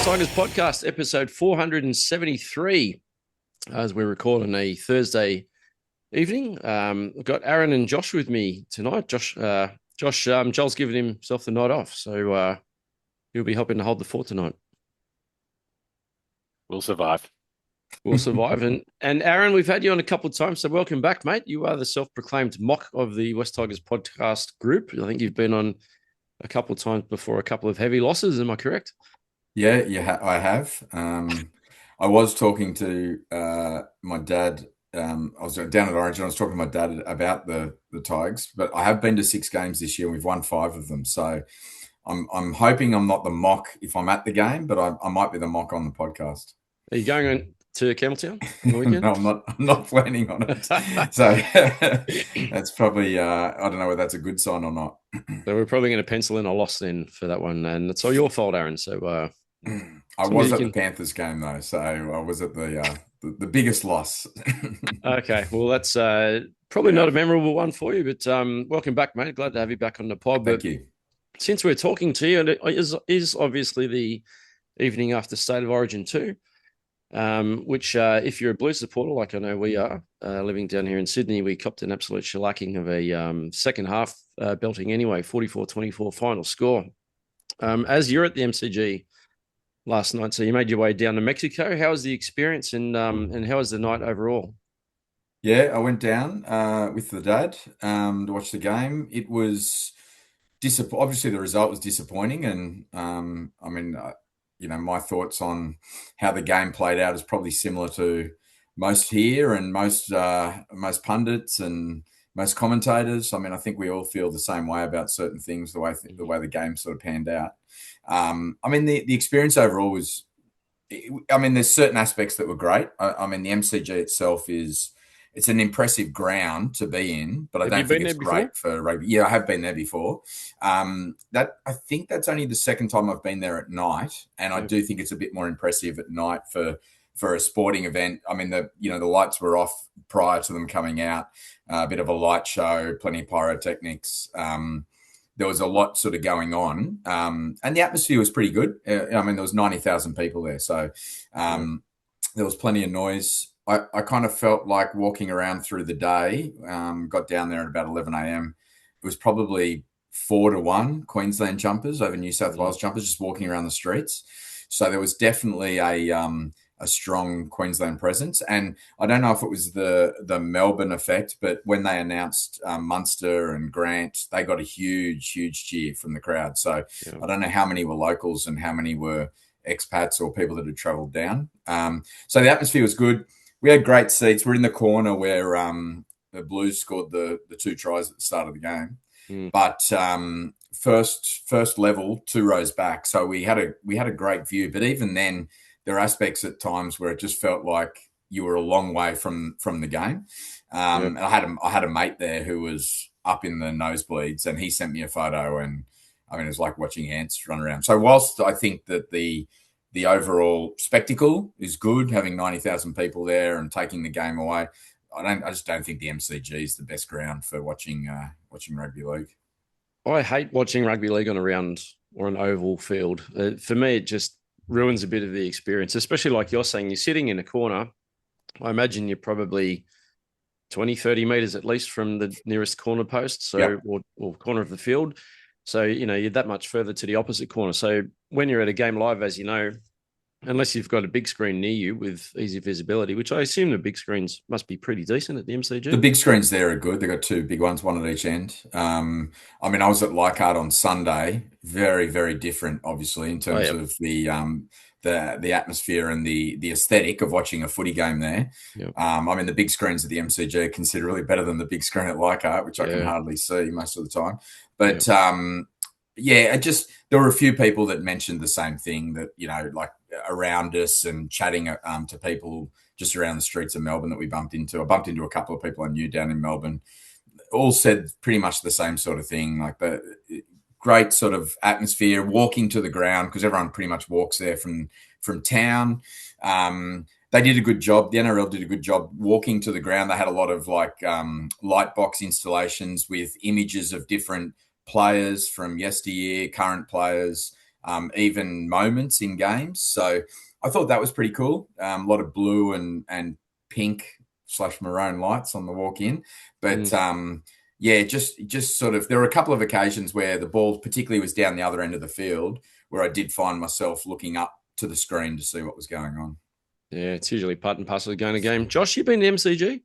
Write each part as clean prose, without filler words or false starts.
West Tigers podcast, episode 473, as we're recording a Thursday evening. I've got Aaron and Josh with me tonight. Joel's given himself the night off, so he'll be helping to hold the fort tonight. We'll survive. We'll survive. And Aaron, we've had you on a couple of times, so welcome back, mate. You are the self-proclaimed mock of the West Tigers podcast group. I think you've been on a couple of times before, a couple of heavy losses. Am I correct? Yeah, I have. I was talking to my dad. I was down at Orange and I was talking to my dad about the Tigers, but I have been to 6 games this year and we've won 5 of them. So I'm hoping I'm not the mock if I'm at the game, but I might be the mock on the podcast. Are you going on to Campbelltown on the weekend? No, I'm not planning on it. So that's probably I don't know whether that's a good sign or not. So we're probably going to pencil in a loss then for that one, and it's all your fault, Aaron. So I was at the Panthers game though, so I was at the biggest loss. Okay, well that's probably not a memorable one for you, but welcome back, mate. Glad to have you back on the pod. Thank you. Since we're talking to you, and it is obviously the evening after State of Origin 2, which if you're a Blues supporter, like I know we are, living down here in Sydney, we copped an absolute shellacking of a second half belting anyway, 44-24 final score. As you're at the MCG last night, so you made your way down to Mexico. How was the experience and how was the night overall? Yeah, I went down with the dad to watch the game. It was obviously the result was disappointing, and my thoughts on how the game played out is probably similar to most here and most pundits and most commentators. I mean, I think we all feel the same way about certain things, the way the game sort of panned out. The experience overall was, there's certain aspects that were great. The MCG itself it's an impressive ground to be in, but I don't think it's great for rugby. Yeah, I have been there before. I think that's only the second time I've been there at night, and I do think it's a bit more impressive at night for a sporting event. I mean, the lights were off prior to them coming out. A bit of a light show, plenty of pyrotechnics. There was a lot sort of going on, and the atmosphere was pretty good. There was 90,000 people there, so there was plenty of noise. I kind of felt like walking around through the day, got down there at about 11 a.m. It was probably 4-1 Queensland jumpers over New South Wales jumpers just walking around the streets. So there was definitely a strong Queensland presence. And I don't know if it was the Melbourne effect, but when they announced Munster and Grant, they got a huge, huge cheer from the crowd. So yeah. I don't know how many were locals and how many were expats or people that had travelled down. So the atmosphere was good. We had great seats. We're in the corner where the Blues scored the 2 tries at the start of the game. But first level, 2 rows back. So we had a great view. But even then, there are aspects at times where it just felt like you were a long way from the game. And I had a mate there who was up in the nosebleeds, and he sent me a photo, and it was like watching ants run around. So whilst I think that the overall spectacle is good, having 90,000 people there and taking the game away, I just don't think the MCG is the best ground for watching rugby league. I hate watching rugby league on a round or an oval field. For me, it just ruins a bit of the experience, especially like you're saying, you're sitting in a corner. I imagine you're probably 20, 30 meters at least from the nearest corner post, or corner of the field. So, you're that much further to the opposite corner. So when you're at a game live, as you know, unless you've got a big screen near you with easy visibility, which I assume the big screens must be pretty decent at the MCG. The big screens there are good. They've got 2 big ones, one at each end. I was at Leichhardt on Sunday. Very, very different, obviously, in terms of the atmosphere and the aesthetic of watching a footy game there. Yep. The big screens at the MCG are considerably better than the big screen at Leichhardt, which I can hardly see most of the time. But there were a few people that mentioned the same thing, that, like around us and chatting to people just around the streets of Melbourne that we bumped into. I bumped into a couple of people I knew down in Melbourne. All said pretty much the same sort of thing, like the great sort of atmosphere, walking to the ground, because everyone pretty much walks there from town. They did a good job. The NRL did a good job walking to the ground. They had a lot of light box installations with images of different players from yesteryear, current players, even moments in games. So I thought that was pretty cool. A lot of blue and pink/maroon lights on the walk in, but yeah, just sort of there were a couple of occasions where the ball particularly was down the other end of the field where I did find myself looking up to the screen to see what was going on. Yeah, it's usually part and parcel of going to game. Josh, you been to MCG?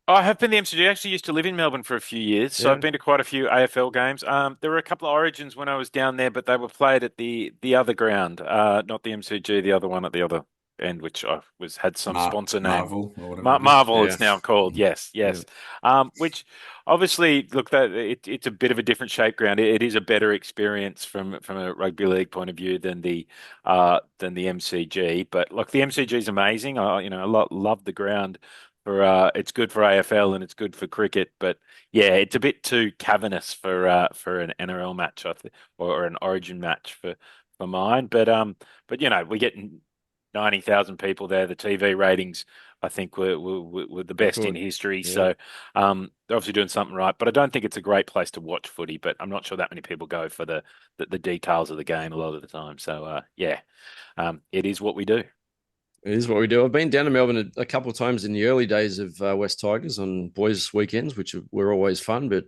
I have been the MCG. I actually used to live in Melbourne for a few years, so I've Yeah. been to quite a few AFL games. There were a couple of Origins when I was down there, but they were played at the other ground, not the MCG, the other one at the other end, which I was had some sponsor name. Marvel or whatever it is. Marvel, Yeah. it's now called. Yes, Yeah. yes. Which obviously, look, that it's a bit of a different shape ground. It is a better experience from a rugby league point of view than the MCG. But look, the MCG is amazing. Love the ground. It's good for AFL and it's good for cricket, but yeah, it's a bit too cavernous for an NRL match, or an Origin match for mine. But we get 90,000 people there. The TV ratings, I think, were the best in Good. history. Yeah. So they're obviously doing something right. But I don't think it's a great place to watch footy. But I'm not sure that many people go for the details of the game a lot of the time. So yeah, it is what we do. It is what we do. I've been down to Melbourne a couple of times in the early days of West Tigers on boys' weekends, which were always fun, but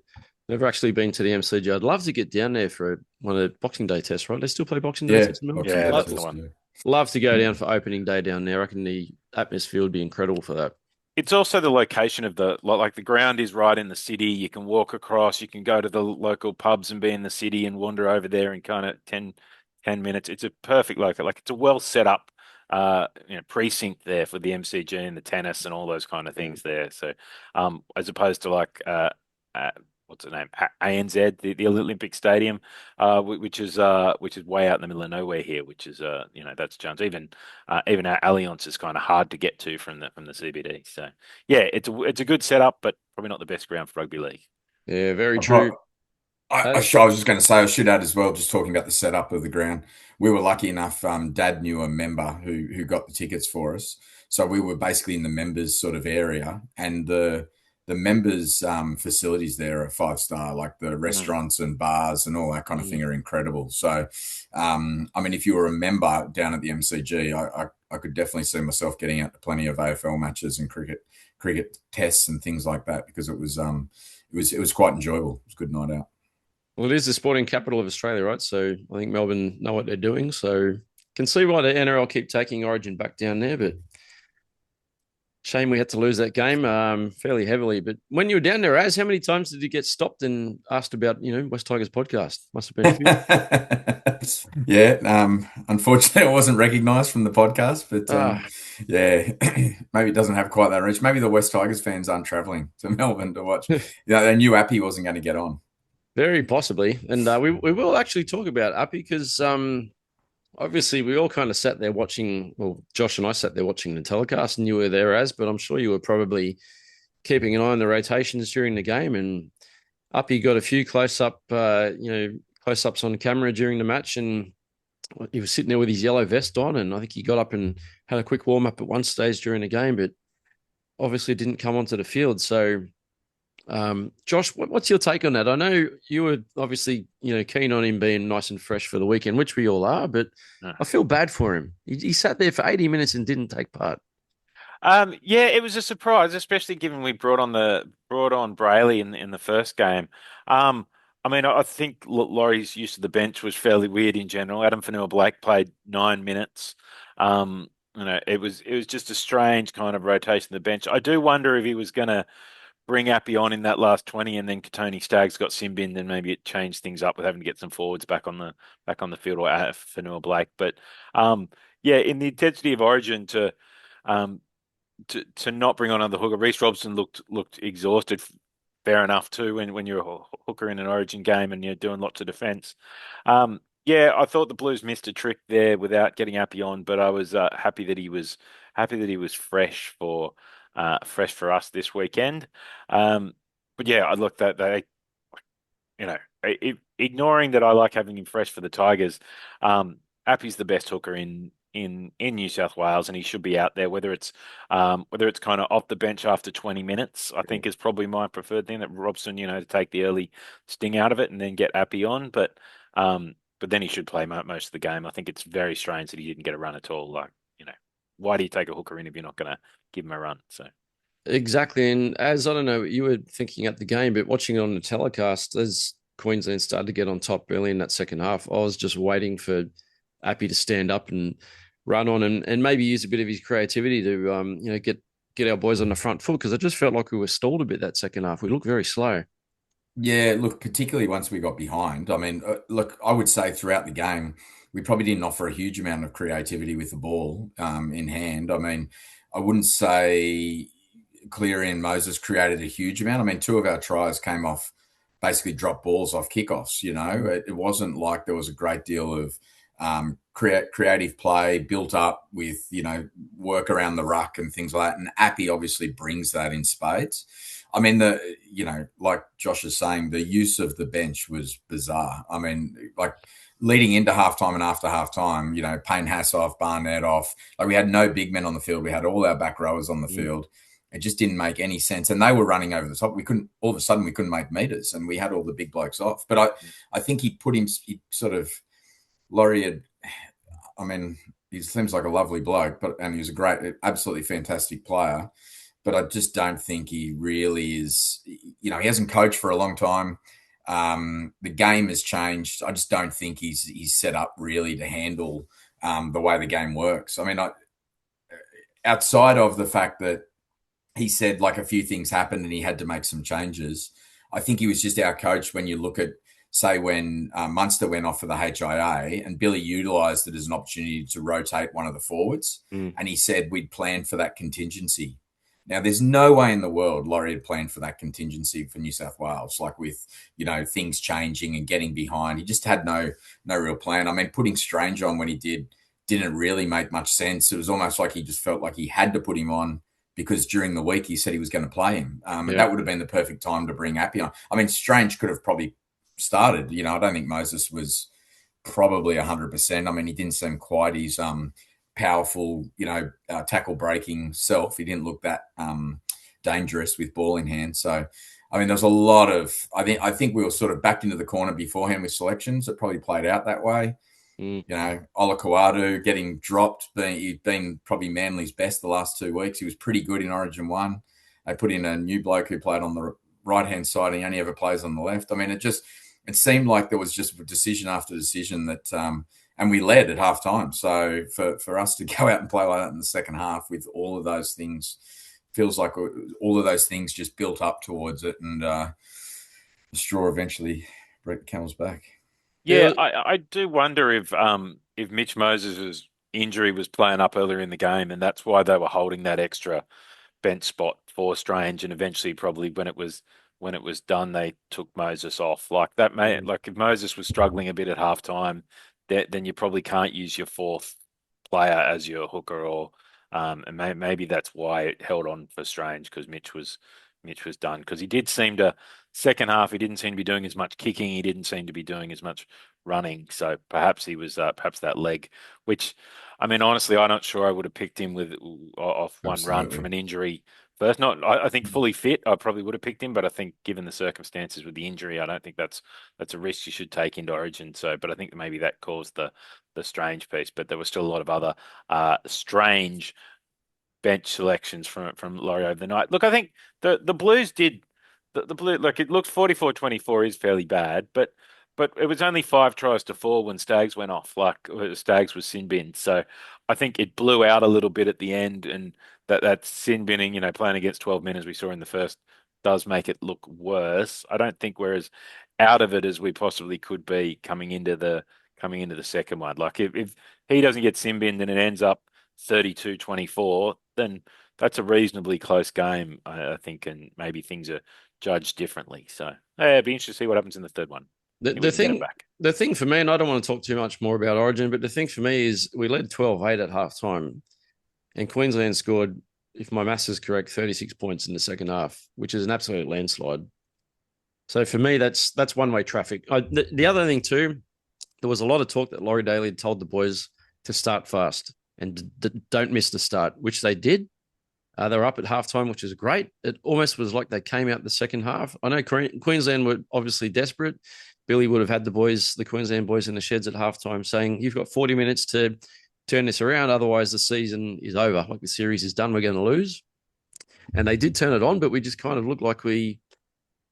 never actually been to the MCG. I'd love to get down there for one of the Boxing Day tests, right? They still play Boxing Day Yeah, tests in Melbourne? Boxing Yeah, Day that's the test, one. yeah. Love to go down for opening day down there. I reckon the atmosphere would be incredible for that. It's also the location of the ground is right in the city. You can walk across, you can go to the local pubs and be in the city and wander over there in kind of 10 minutes. It's a perfect local, like it's a well set up precinct there for the MCG and the tennis and all those kind of Yeah. things there. So as opposed to uh, what's the name? ANZ, the Olympic Stadium, which is way out in the middle of nowhere here, which is that's challenge. Even our Allianz is kind of hard to get to from the CBD. So yeah, it's a good setup, but probably not the best ground for rugby league. Yeah, very I true. brought- I was just going to say, I should add as well, just talking about the setup of the ground. We were lucky enough, Dad knew a member who got the tickets for us. So we were basically in the members sort of area, and the members facilities there are 5-star, like the Mm. restaurants and bars and all that kind of Mm. thing are incredible. So, I mean, if you were a member down at the MCG, I could definitely see myself getting out to plenty of AFL matches and cricket tests and things like that, because it was quite enjoyable. It was a good night out. Well, it is the sporting capital of Australia, right? So I think Melbourne know what they're doing. So can see why the NRL keep taking Origin back down there, but shame we had to lose that game fairly heavily. But when you were down there, how many times did you get stopped and asked about, West Tigers podcast? Must have been a few. Yeah, unfortunately, it wasn't recognised from the podcast, but Ah, yeah, maybe it doesn't have quite that reach. Maybe the West Tigers fans aren't travelling to Melbourne to watch. Yeah, they knew Api wasn't going to get on. very possibly. And we will actually talk about Api because obviously we all kind of sat there watching. Well, Josh and I sat there watching the telecast, and you were there but I'm sure you were probably keeping an eye on the rotations during the game. And Uppy got a few close ups on camera during the match, and he was sitting there with his yellow vest on, and I think he got up and had a quick warm up at one stage during the game, but obviously didn't come onto the field. So, Josh, what's your take on that? I know you were obviously keen on him being nice and fresh for the weekend, which we all are, but I feel bad for him. He sat there for 80 minutes and didn't take part. Yeah, it was a surprise, especially given we brought on Brayley in the first game. I mean, I think Laurie's use of the bench was fairly weird in general. Adam Fanua-Blake played 9 minutes. It was just a strange kind of rotation of the bench. I do wonder if he was going to bring Appy on in that last 20, and then Tony Staggs got sin binned, and maybe it changed things up with having to get some forwards back on the field, or Fanua-Blake. But yeah, in the intensity of Origin um, to not bring on another hooker. Reece Robson looked exhausted. Fair enough too when you're a hooker in an Origin game and you're doing lots of defence. Yeah, I thought the Blues missed a trick there without getting Appy on, but I was happy that he was fresh for us this weekend. But yeah, I looked that they you know, ignoring that I like having him fresh for the Tigers. Appy's the best hooker in New South Wales, and he should be out there. Whether it's kind of off the bench after 20 minutes, I think is probably my preferred thing. That Robson, to take the early sting out of it and then get Appy on. But but then he should play most of the game. I think it's very strange that he didn't get a run at all. Like, why do you take a hooker in if you're not going to give him a run? So Exactly. And as I don't know, you were thinking at the game, but watching it on the telecast, as Queensland started to get on top early in that second half, I was just waiting for Api to stand up and run on and maybe use a bit of his creativity to get our boys on the front foot, because I just felt like we were stalled a bit that second half. We looked very slow. Yeah, look, particularly once we got behind. I mean, look, I would say throughout the game, we probably didn't offer a huge amount of creativity with the ball in hand. I mean, I wouldn't say Cleary and Moses created a huge amount. I mean, two of our tries came off basically drop balls off kickoffs. It wasn't like there was a great deal of creative play built up with, work around the ruck and things like that. And Api obviously brings that in spades. I mean, like Josh is saying, the use of the bench was bizarre. I mean, like leading into halftime and after halftime, Payne Hassoff, Barnett off. Like we had no big men on the field. We had all our back rowers on the field. It just didn't make any sense. And they were running over the top. All of a sudden we couldn't make meters and we had all the big blokes off. But I think Laurie had, I mean, he seems like a lovely bloke, and he was a great, absolutely fantastic player. But I just don't think he really is, he hasn't coached for a long time. The game has changed. I just don't think he's set up really to handle the way the game works. I mean, outside of the fact that he said like a few things happened and he had to make some changes, I think he was just our coach when you look at, say, when Munster went off for the HIA and Billy utilised it as an opportunity to rotate one of the forwards. And he said we'd planned for that contingency. Now, there's no way in the world Laurie had planned for that contingency for New South Wales, like with, things changing and getting behind. He just had no real plan. I mean, putting Strange on when he didn't really make much sense. It was almost like he just felt like he had to put him on because during the week he said he was going to play him. And that would have been the perfect time to bring Api on. I mean, Strange could have probably started. I don't think Moses was probably 100%. I mean, he didn't seem quite his powerful, tackle breaking self. He didn't look that dangerous with ball in hand. So, I mean, there's a lot of, I think we were sort of backed into the corner beforehand with selections. It probably played out that way. Ola Kawadu getting dropped, he'd been probably Manly's best the last 2 weeks. He was pretty good in Origin 1. They put in a new bloke who played on the right-hand side and he only ever plays on the left. I mean, it seemed like there was just decision after decision that, and we led at halftime. So for us to go out and play like that in the second half with all of those things, feels like all of those things just built up towards it, and the straw eventually broke the camel's back. Yeah, I do wonder if Mitch Moses' injury was playing up earlier in the game, and that's why they were holding that extra bench spot for Strange, and eventually probably when it was done, they took Moses off. Like that like if Moses was struggling a bit at halftime, then you probably can't use your fourth player as your hooker, or and maybe that's why it held on for Strange, because Mitch was done, because he did seem to, second half, he didn't seem to be doing as much kicking, he didn't seem to be doing as much running, so perhaps he was perhaps that leg, which, I mean, honestly, I'm not sure I would have picked him off one run from an injury first. I think fully fit, I probably would have picked him, but I think given the circumstances with the injury, I don't think that's a risk you should take into Origin. So, but I think maybe that caused the Strange piece, but there was still a lot of other strange bench selections from Laurie over the night. Look, I think the Blues did the Blue. Look, it looks 44-24 is fairly bad, but it was only 5 tries to 4 when Staggs went off. Like Staggs was sin bin, so I think it blew out a little bit at the end, and that sin binning, playing against 12 men as we saw in the first, does make it look worse. I don't think we're as out of it as we possibly could be coming into the second one. Like if he doesn't get sin binned and it ends up 32-24, then that's a reasonably close game, I think, and maybe things are judged differently. So it'd be interesting to see what happens in the third one. The thing for me, and I don't want to talk too much more about Origin, but the thing for me is we led 12-8 at halftime, and Queensland scored, if my maths is correct, 36 points in the second half, which is an absolute landslide. So for me, that's one-way traffic. The other thing too, there was a lot of talk that Laurie Daley had told the boys to start fast and don't miss the start, which they did. They were up at halftime, which is great. It almost was like they came out the second half. I know Queensland were obviously desperate, Billy would have had the Queensland boys in the sheds at halftime saying, you've got 40 minutes to turn this around. Otherwise, the season is over. Like the series is done. We're going to lose. And they did turn it on, but we just kind of looked like we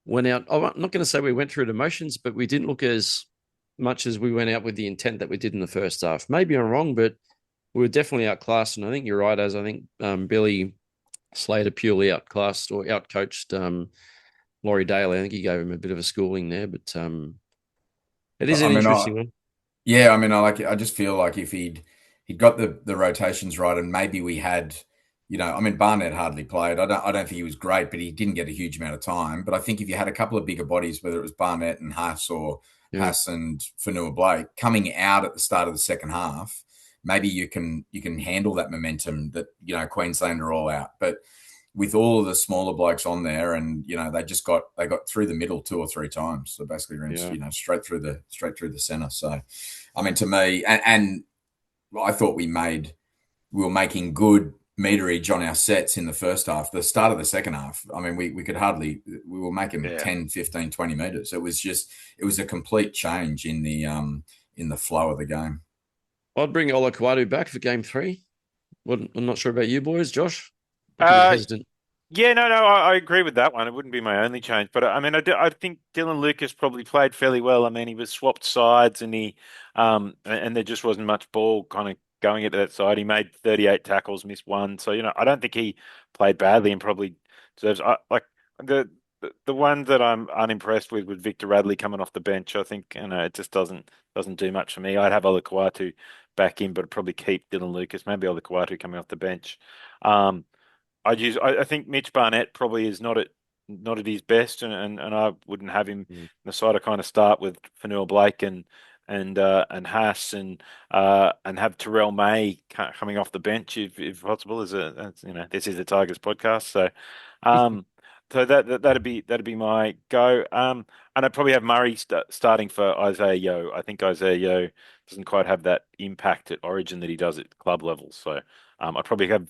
went out. I'm not going to say we went through the motions, but we didn't look as much as we went out with the intent that we did in the first half. Maybe I'm wrong, but we were definitely outclassed. And I think you're right, as I think Billy Slater purely outclassed or outcoached Laurie Daley. I think he gave him a bit of a schooling there, but it is an interesting one. Yeah, I mean, I just feel like if he'd got the rotations right, and maybe we had, I mean, Barnett hardly played. I don't think he was great, but he didn't get a huge amount of time. But I think if you had a couple of bigger bodies, whether it was Barnett and Haas or Haas and Fanua Blake coming out at the start of the second half, maybe you can handle that momentum that Queensland are all out. But with all of the smaller blokes on there, and they got through the middle 2 or 3 times, so basically ran straight through the center. So, I mean, to me, and I thought we were making good meterage on our sets in the first half. The start of the second half, I mean, we were making 10, 15, 20 meters. It was a complete change in the flow of the game. I'd bring Ola Kawadu back for game 3. I'm not sure about you boys, Josh. Hesitant. Yeah, no, I agree with that one. It wouldn't be my only change, but I mean, I think Dylan Lucas probably played fairly well. I mean, he was swapped sides, and and there just wasn't much ball kind of going into that side. He made 38 tackles, missed 1, so I don't think he played badly and probably deserves. Like the one that I'm unimpressed with Victor Radley coming off the bench. I think it just doesn't do much for me. I'd have Ola Kawatu back in, but I'd probably keep Dylan Lucas. Maybe Ola Kawatu coming off the bench. I think Mitch Barnett probably is not at his best, and I wouldn't have him in the side. I kind of start with Fanua Blake and Haas and have Terrell May coming off the bench if possible. This is the Tigers podcast, so so that'd be my go. And I'd probably have Murray starting for Isaiah Yeo. I think Isaiah Yeo doesn't quite have that impact at Origin that he does at club level, so. I'd probably have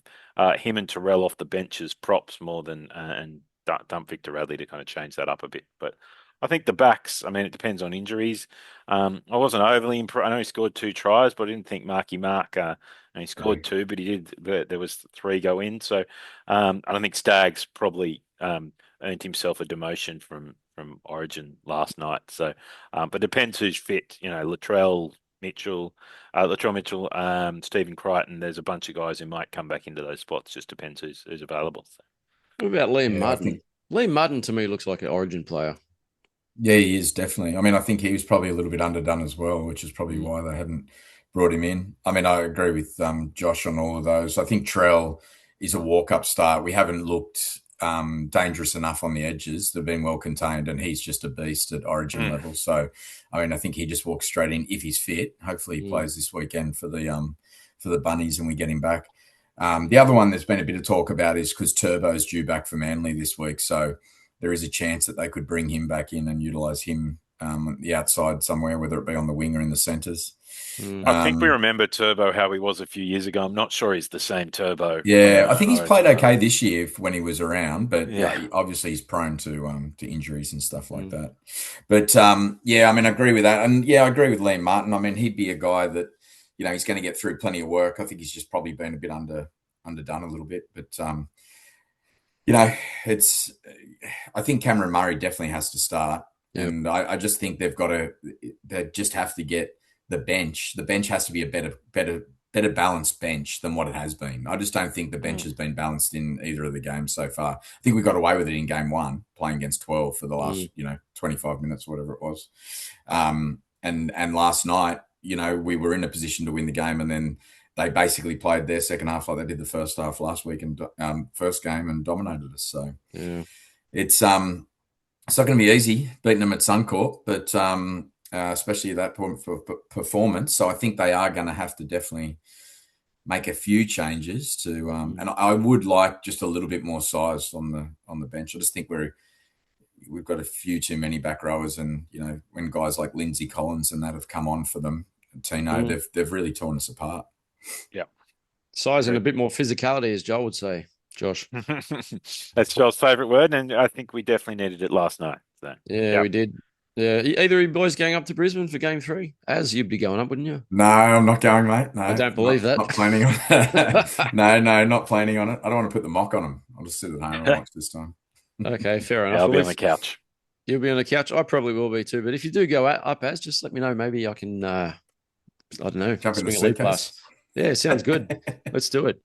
him and Terrell off the bench as props more than and dump Victor Radley to kind of change that up a bit. But I think the backs, I mean, it depends on injuries. I wasn't overly impressed. I know he scored 2 tries, but I didn't think Marky Mark, and he scored 2, but he did. There was 3 go in. So I don't think Staggs probably earned himself a demotion from Origin last night. So, but depends who's fit. Latrell Mitchell, Stephen Crichton. There's a bunch of guys who might come back into those spots. Just depends who's available. So. What about Liam Madden? Liam Madden to me looks like an Origin player. Yeah, he is definitely. I mean, I think he was probably a little bit underdone as well, which is probably why they hadn't brought him in. I mean, I agree with Josh on all of those. I think Trell is a walk-up start. We haven't looked dangerous enough on the edges. They've been well contained, and he's just a beast at Origin level. So, I mean, I think he just walks straight in if he's fit. Hopefully, he plays this weekend for the Bunnies, and we get him back. The other one there's been a bit of talk about is because Turbo's due back for Manly this week, so there is a chance that they could bring him back in and utilise him the outside somewhere, whether it be on the wing or in the centres. I think we remember Turbo how he was a few years ago. I'm not sure he's the same Turbo. Yeah, I think he's played okay this year when he was around, but obviously he's prone to injuries and stuff like that. But I mean, I agree with that, and I agree with Liam Martin. I mean, he'd be a guy that he's going to get through plenty of work. I think he's just probably been a bit underdone a little bit, but I think Cameron Murray definitely has to start, and I just think they just have to get the bench. The bench has to be a better balanced bench than what it has been. I just don't think the bench has been balanced in either of the games so far. I think we got away with it in game 1, playing against 12 for the last 25 minutes, whatever it was, and last night, we were in a position to win the game, and then they basically played their second half like they did the first half last week and first game and dominated us. So it's not going to be easy beating them at Suncorp, but especially at that point for performance. So I think they are going to have to definitely make a few changes to, and I would like just a little bit more size on the bench. I just think we've got a few too many back rowers, and when guys like Lindsay Collins and that have come on for them, Tino, they've really torn us apart. Yeah, size and a bit more physicality, as Joel would say. Josh, that's Joel's favourite word, and I think we definitely needed it last night. So, we did. Yeah, either of you boys going up to Brisbane for game 3? As you'd be going up, wouldn't you? No, I'm not going, mate. I No, don't believe that. not planning on it. No, not planning on it. I don't want to put the mock on them. I'll just sit at home and watch this time. Okay, fair Yeah, enough. I'll Well, be on the if couch. you'll be on the couch, I probably will be too. But if you do go up, as just let me know. Maybe I can, I don't know, Jump in the swing a lead suitcase. pass. Yeah, sounds good. Let's do it.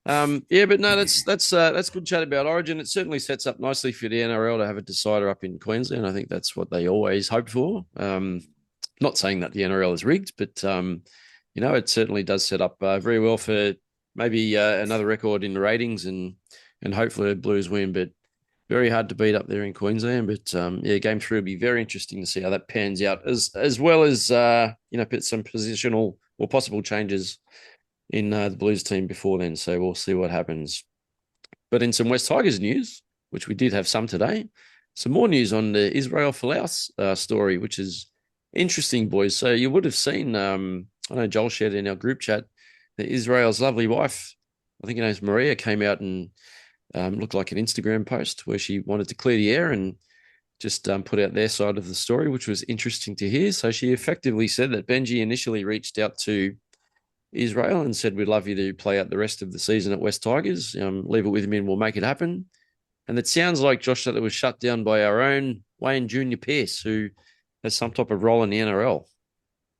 Yeah, but no, that's good chat about Origin. It certainly sets up nicely for the NRL to have a decider up in Queensland. I think that's what they always hope for. Not saying that the NRL is rigged, but it certainly does set up very well for maybe another record in the ratings and hopefully the Blues win. But very hard to beat up there in Queensland. But yeah, game 3 will be very interesting to see how that pans out, as well as put some positional or possible changes in the Blues team before then. So we'll see what happens. But in some West Tigers news, which we did have some today, some more news on the Israel Folau story, which is interesting, boys. So you would have seen, I know Joel shared in our group chat, that Israel's lovely wife, I think her name's Maria, came out and looked like an Instagram post where she wanted to clear the air and just put out their side of the story, which was interesting to hear. So she effectively said that Benji initially reached out to Israel and said, we'd love you to play out the rest of the season at West Tigers. Leave it with me and we'll make it happen. And it sounds like, Josh, that it was shut down by our own Wayne Junior Pearce, who has some type of role in the NRL.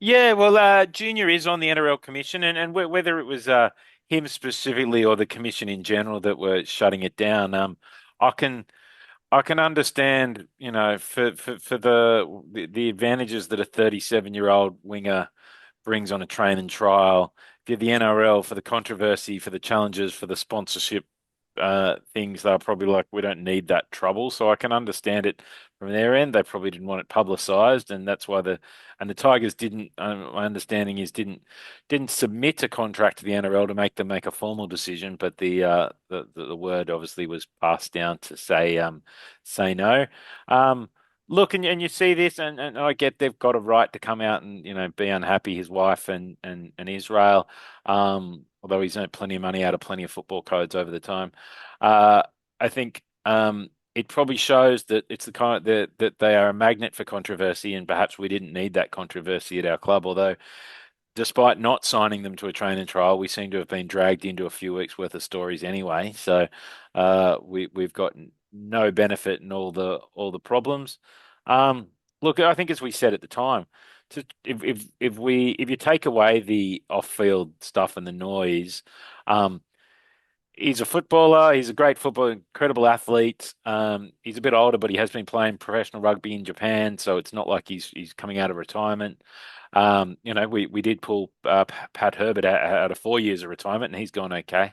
Yeah, well, Junior is on the NRL commission, and whether it was him specifically or the commission in general that were shutting it down, I can I can understand, for the advantages that a 37-year-old winger brings on a train and trial. If you're the NRL, for the controversy, for the challenges, for the sponsorship things, they're probably like, we don't need that trouble. So I can understand it from their end. They probably didn't want it publicized, and that's why the Tigers didn't. My understanding is didn't submit a contract to the NRL to make them make a formal decision, but the word obviously was passed down to say no. Look, and you see this, and I get they've got a right to come out and be unhappy, his wife and Israel. Although he's earned plenty of money out of plenty of football codes over the time. I think it probably shows that it's the kind that they are a magnet for controversy, and perhaps we didn't need that controversy at our club. Although, despite not signing them to a training trial, we seem to have been dragged into a few weeks worth of stories anyway. So we've got no benefit in all the problems. Look, I think as we said at the time, if you take away the off-field stuff and the noise, he's a footballer. He's a great footballer, incredible athlete. He's a bit older, but he has been playing professional rugby in Japan, so it's not like he's coming out of retirement. We did pull Pat Herbert out of 4 years of retirement, and he's gone okay.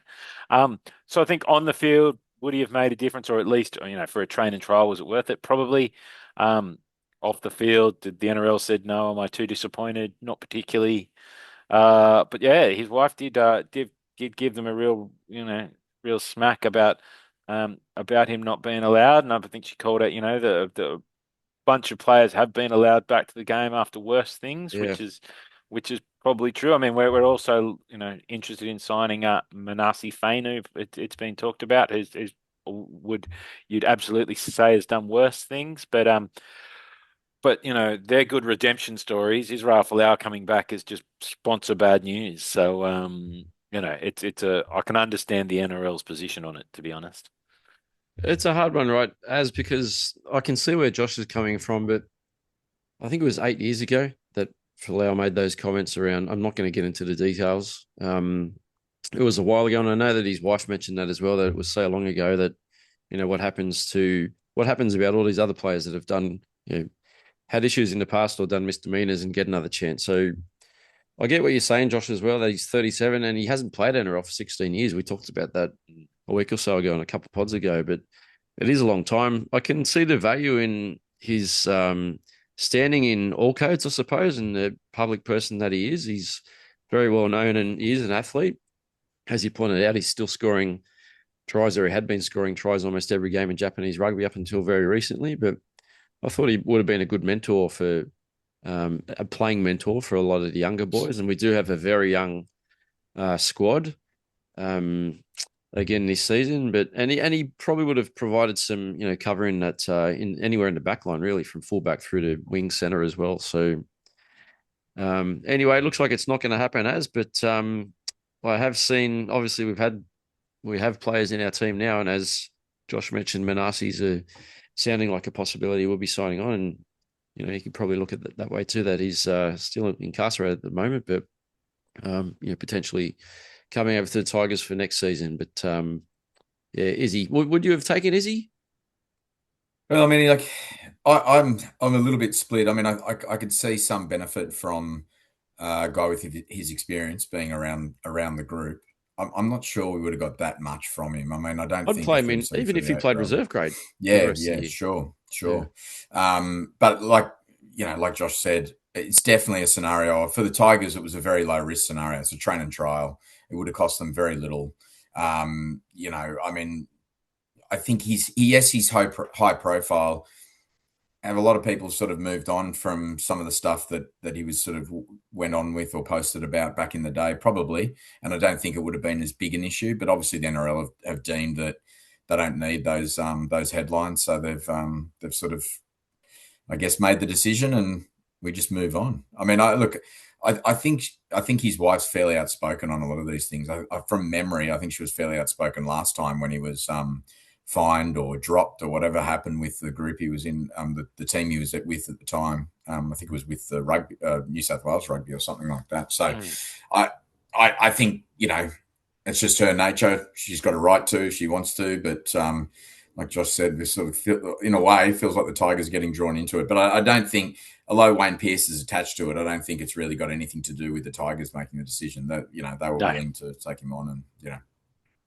So I think on the field, would he have made a difference, or at least for a train and trial, was it worth it? Probably. Off the field, the NRL said no. Am I too disappointed? Not particularly. But yeah, his wife did give them a real smack about him not being allowed, and I think she called out, the bunch of players have been allowed back to the game after worse things, Yeah. which is probably true. I mean, we're also interested in signing Manasi Fainu. It's been talked about. Who's would you'd absolutely say has done worse things, but they're good redemption stories. Israel Folau coming back is just sponsor bad news. So I can understand the NRL's position on it, to be honest. It's a hard one, right? Because I can see where Josh is coming from, but I think it was 8 years ago that Folau made those comments around. I'm not going to get into the details. It was a while ago, and I know that his wife mentioned that as well. That it was so long ago that what happens about all these other players that have done had issues in the past or done misdemeanors and get another chance. So I get what you're saying, Josh, as well, that he's 37 and he hasn't played NRL for 16 years. We talked about that a week or so ago and a couple of pods ago, but it is a long time. I can see the value in his standing in all codes, I suppose, and the public person that he is. He's very well known and he is an athlete. As you pointed out, he's still scoring tries, or he had been scoring tries almost every game in Japanese rugby up until very recently, but I thought he would have been a good mentor for a playing mentor for a lot of the younger boys. And we do have a very young squad. again this season. But he probably would have provided some cover in that in anywhere in the back line really, from fullback through to wing center as well. So anyway, it looks like it's not going to happen but I have seen, obviously we have players in our team now, and as Josh mentioned, Manasseh's sounding like a possibility. We'll be signing on, and you could probably look at it that way too. That he's still incarcerated at the moment, but potentially coming over to the Tigers for next season. But yeah, Izzy, would you have taken Izzy? Well, I mean, like I'm a little bit split. I mean, I could see some benefit from a guy with his experience being around the group. I'm not sure we would have got that much from him. I mean, I don't I'd think play if him it in, was him even for if he the played AFL. reserve grade for the rest of the year. Sure. Yeah. But like Josh said, it's definitely a scenario for the Tigers. It was a very low risk scenario. It's a train and trial. It would have cost them very little. I mean, I think he's high profile. Have a lot of people sort of moved on from some of the stuff that he was sort of went on with or posted about back in the day, probably. And I don't think it would have been as big an issue. But obviously, the NRL have deemed that they don't need those headlines, so they've sort of, I guess, made the decision, and we just move on. I mean, I think his wife's fairly outspoken on a lot of these things. From memory, I think she was fairly outspoken last time when he was fined or dropped or whatever happened with the group he was in, the team he was with at the time. I think it was with the rugby, New South Wales Rugby or something like that. So I think, it's just her nature. She's got a right to, if she wants to, but like Josh said, this sort of, in a way, feels like the Tigers are getting drawn into it. But I don't think, although Wayne Pearce is attached to it, I don't think it's really got anything to do with the Tigers making the decision. That they were willing to take him on, and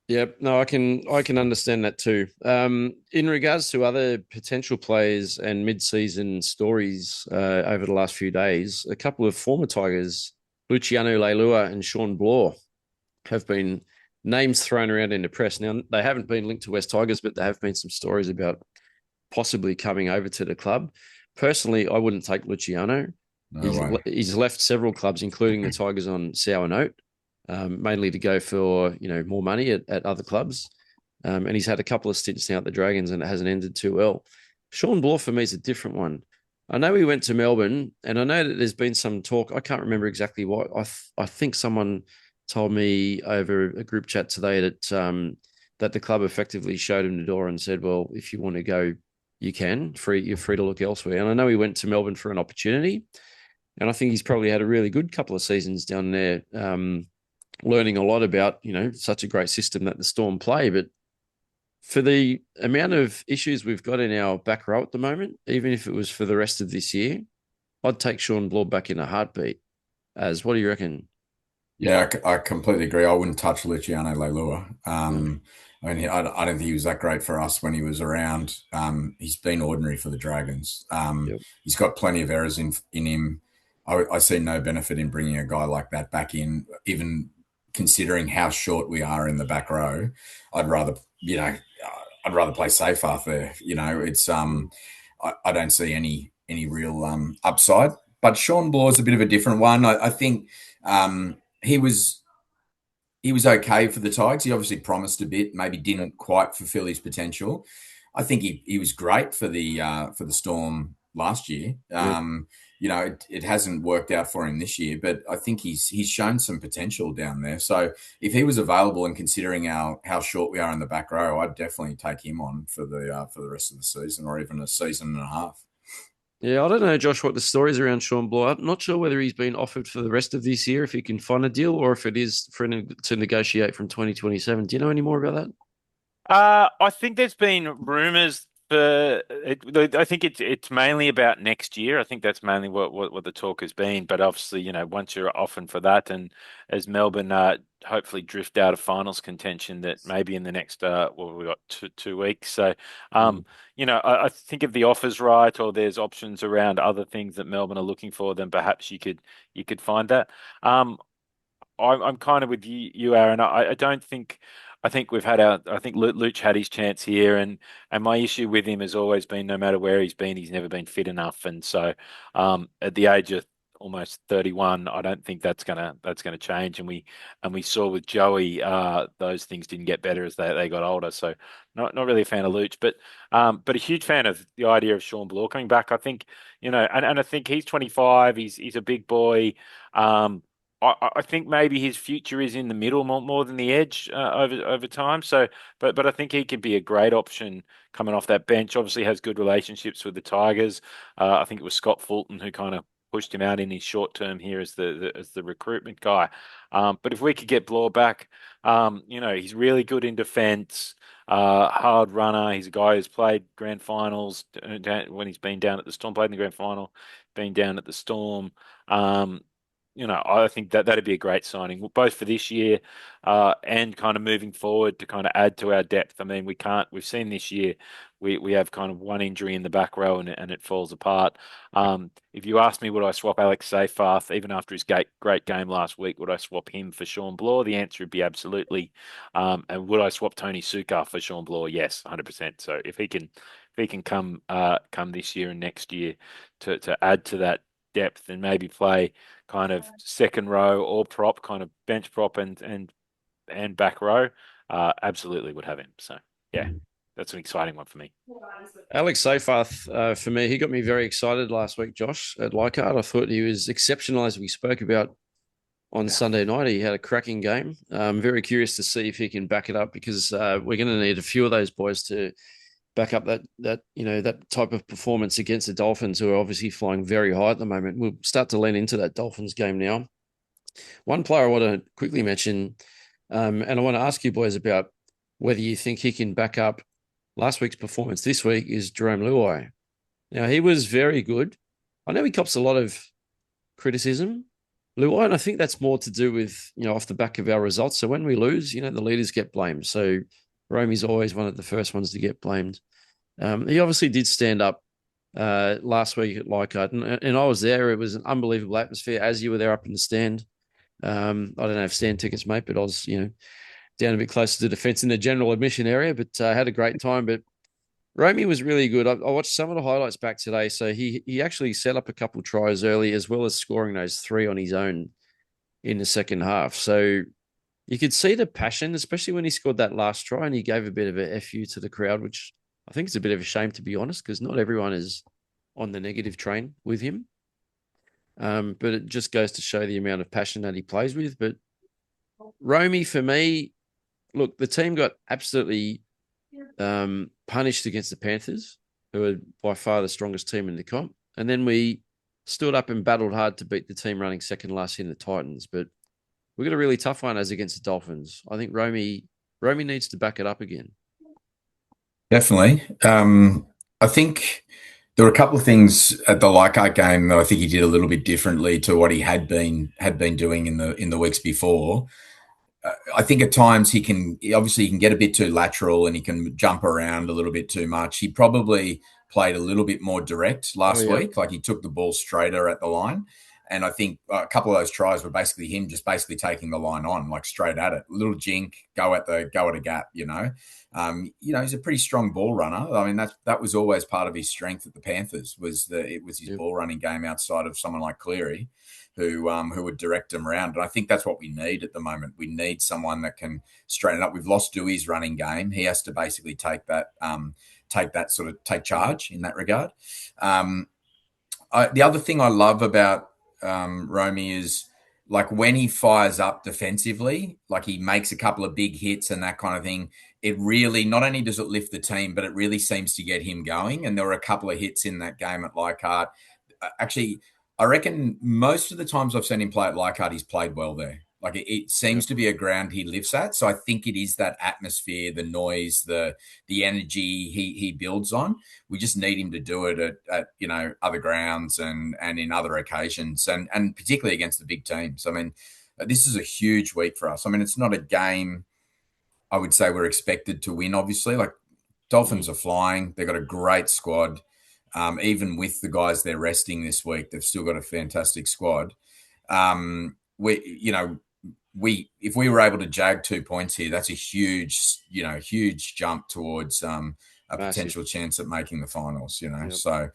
Yeah, no, I can understand that too. In regards to other potential players and mid-season stories over the last few days, a couple of former Tigers, Luciano Leilua and Shawn Blore, have been names thrown around in the press. Now, they haven't been linked to West Tigers, but there have been some stories about possibly coming over to the club. Personally, I wouldn't take Luciano. He's left several clubs, including the Tigers, on sour note. Mainly to go for more money at other clubs, and he's had a couple of stints now at the Dragons, and it hasn't ended too well. Shawn Blore for me is a different one. I know he went to Melbourne, and I know that there's been some talk. I can't remember exactly what. I think someone told me over a group chat today that that the club effectively showed him the door and said, "Well, if you want to go, you can. You're free to look elsewhere." And I know he went to Melbourne for an opportunity, and I think he's probably had a really good couple of seasons down there. Learning a lot about, such a great system that the Storm play. But for the amount of issues we've got in our back row at the moment, even if it was for the rest of this year, I'd take Shawn Blore back in a heartbeat. What do you reckon? Yeah, I completely agree. I wouldn't touch Luciano Leilua. I mean, I don't think he was that great for us when he was around. He's been ordinary for the Dragons. He's got plenty of errors in him. I see no benefit in bringing a guy like that back in, even considering how short we are in the back row. I'd rather play safe out there. It's I don't see any real upside. But Shawn Blore is a bit of a different one. I think he was okay for the Tigers. He obviously promised a bit, maybe didn't quite fulfill his potential. I think he was great for the Storm last year. It hasn't worked out for him this year, but I think he's shown some potential down there. So if he was available, and considering how short we are in the back row, I'd definitely take him on for the rest of the season, or even a season and a half. Yeah, I don't know, Josh, what the story is around Shawn Blore. I'm not sure whether he's been offered for the rest of this year, if he can find a deal, or if it is to negotiate from 2027. Do you know any more about that? I think there's been rumours for it. I think it's mainly about next year. I think that's mainly what the talk has been. But obviously, once you're often for that, and as Melbourne hopefully drift out of finals contention, that maybe in the next we got two weeks. So I think if the offer's right, or there's options around other things that Melbourne are looking for, then perhaps you could find that. I'm kind of with you, Aaron. I don't think. I think we've had I think Luch had his chance here, and my issue with him has always been, no matter where he's been, he's never been fit enough. And so, at the age of almost 31. I don't think that's gonna change. And we saw with Joey, those things didn't get better as they got older. So not really a fan of Luch, but a huge fan of the idea of Shawn Blore coming back. I think, and I think he's 25. He's a big boy. I think maybe his future is in the middle more than the edge, over time. So, but I think he could be a great option coming off that bench. Obviously, has good relationships with the Tigers. I think it was Scott Fulton who kind of pushed him out in his short term here as the recruitment guy. But if we could get Blore back, he's really good in defence, hard runner. He's a guy who's played grand finals when he's been down at the Storm, played in the grand final, been down at the Storm. I think that'd be a great signing, both for this year, and kind of moving forward to kind of add to our depth. I mean, we've seen this year, we have kind of one injury in the back row and it falls apart. If you ask me, would I swap Alex Seyfarth, even after his great game last week, would I swap him for Shawn Blore? The answer would be absolutely. And would I swap Tony Sukkar for Shawn Blore? Yes, 100%. So if he can come this year and next year to add to that depth and maybe play kind of second row or prop, kind of bench prop and back row, absolutely would have him. So yeah, that's an exciting one for me. Alex Seyfarth, for me, he got me very excited last week, Josh, at Leichhardt. I thought he was exceptional, as we spoke about on Sunday night. He had a cracking game. I'm very curious to see if he can back it up, because we're going to need a few of those boys to back up that type of performance against the Dolphins, who are obviously flying very high at the moment. We'll start to lean into that Dolphins game now. One player I want to quickly mention, and I want to ask you boys about whether you think he can back up last week's performance this week, is Jerome Luai. Now, he was very good. I know he cops a lot of criticism, Luai, and I think that's more to do with, off the back of our results. So when we lose, the leaders get blamed. So Romy's always one of the first ones to get blamed. He obviously did stand up last week at Leichhardt, and I was there. It was an unbelievable atmosphere, as you were there up in the stand. I don't have stand tickets, mate, but I was, down a bit closer to defence in the general admission area, but had a great time. But Romy was really good. I watched some of the highlights back today. So he actually set up a couple of tries early, as well as scoring those 3 on his own in the second half. So you could see the passion, especially when he scored that last try, and he gave a bit of a FU to the crowd, which I think is a bit of a shame, to be honest, because not everyone is on the negative train with him. But it just goes to show the amount of passion that he plays with. But Romy, for me, look, the team got absolutely punished against the Panthers, who are by far the strongest team in the comp. And then we stood up and battled hard to beat the team running second last in the Titans. But we got a really tough one as against the Dolphins. I think Romy needs to back it up again. Definitely. I think there were a couple of things at the Leichhardt game that I think he did a little bit differently to what he had been doing in the weeks before. I think at times he can get a bit too lateral and he can jump around a little bit too much. He probably played a little bit more direct last week, like he took the ball straighter at the line. And I think a couple of those tries were basically him just basically taking the line on, like straight at it. A little jink, go at a gap, he's a pretty strong ball runner. I mean, that was always part of his strength at the Panthers, was his ball running game outside of someone like Cleary, who would direct them around. And I think that's what we need at the moment. We need someone that can straighten up. We've lost Dewey's running game. He has to basically take charge in that regard. The other thing I love about Romy is, like, when he fires up defensively, like he makes a couple of big hits and that kind of thing, it really, not only does it lift the team, but it really seems to get him going. And there were a couple of hits in that game at Leichhardt. Actually, I reckon most of the times I've seen him play at Leichhardt, he's played well there. Like it seems to be a ground he lives at. So I think it is that atmosphere, the noise, the energy he builds on. We just need him to do it at other grounds and in other occasions, and particularly against the big teams. I mean, this is a huge week for us. I mean, it's not a game I would say we're expected to win, obviously. Like, Dolphins are flying. They've got a great squad. Even with the guys they're resting this week, they've still got a fantastic squad. If we were able to jag 2 points here, that's a huge jump towards a potential chance at making the finals. Yep. So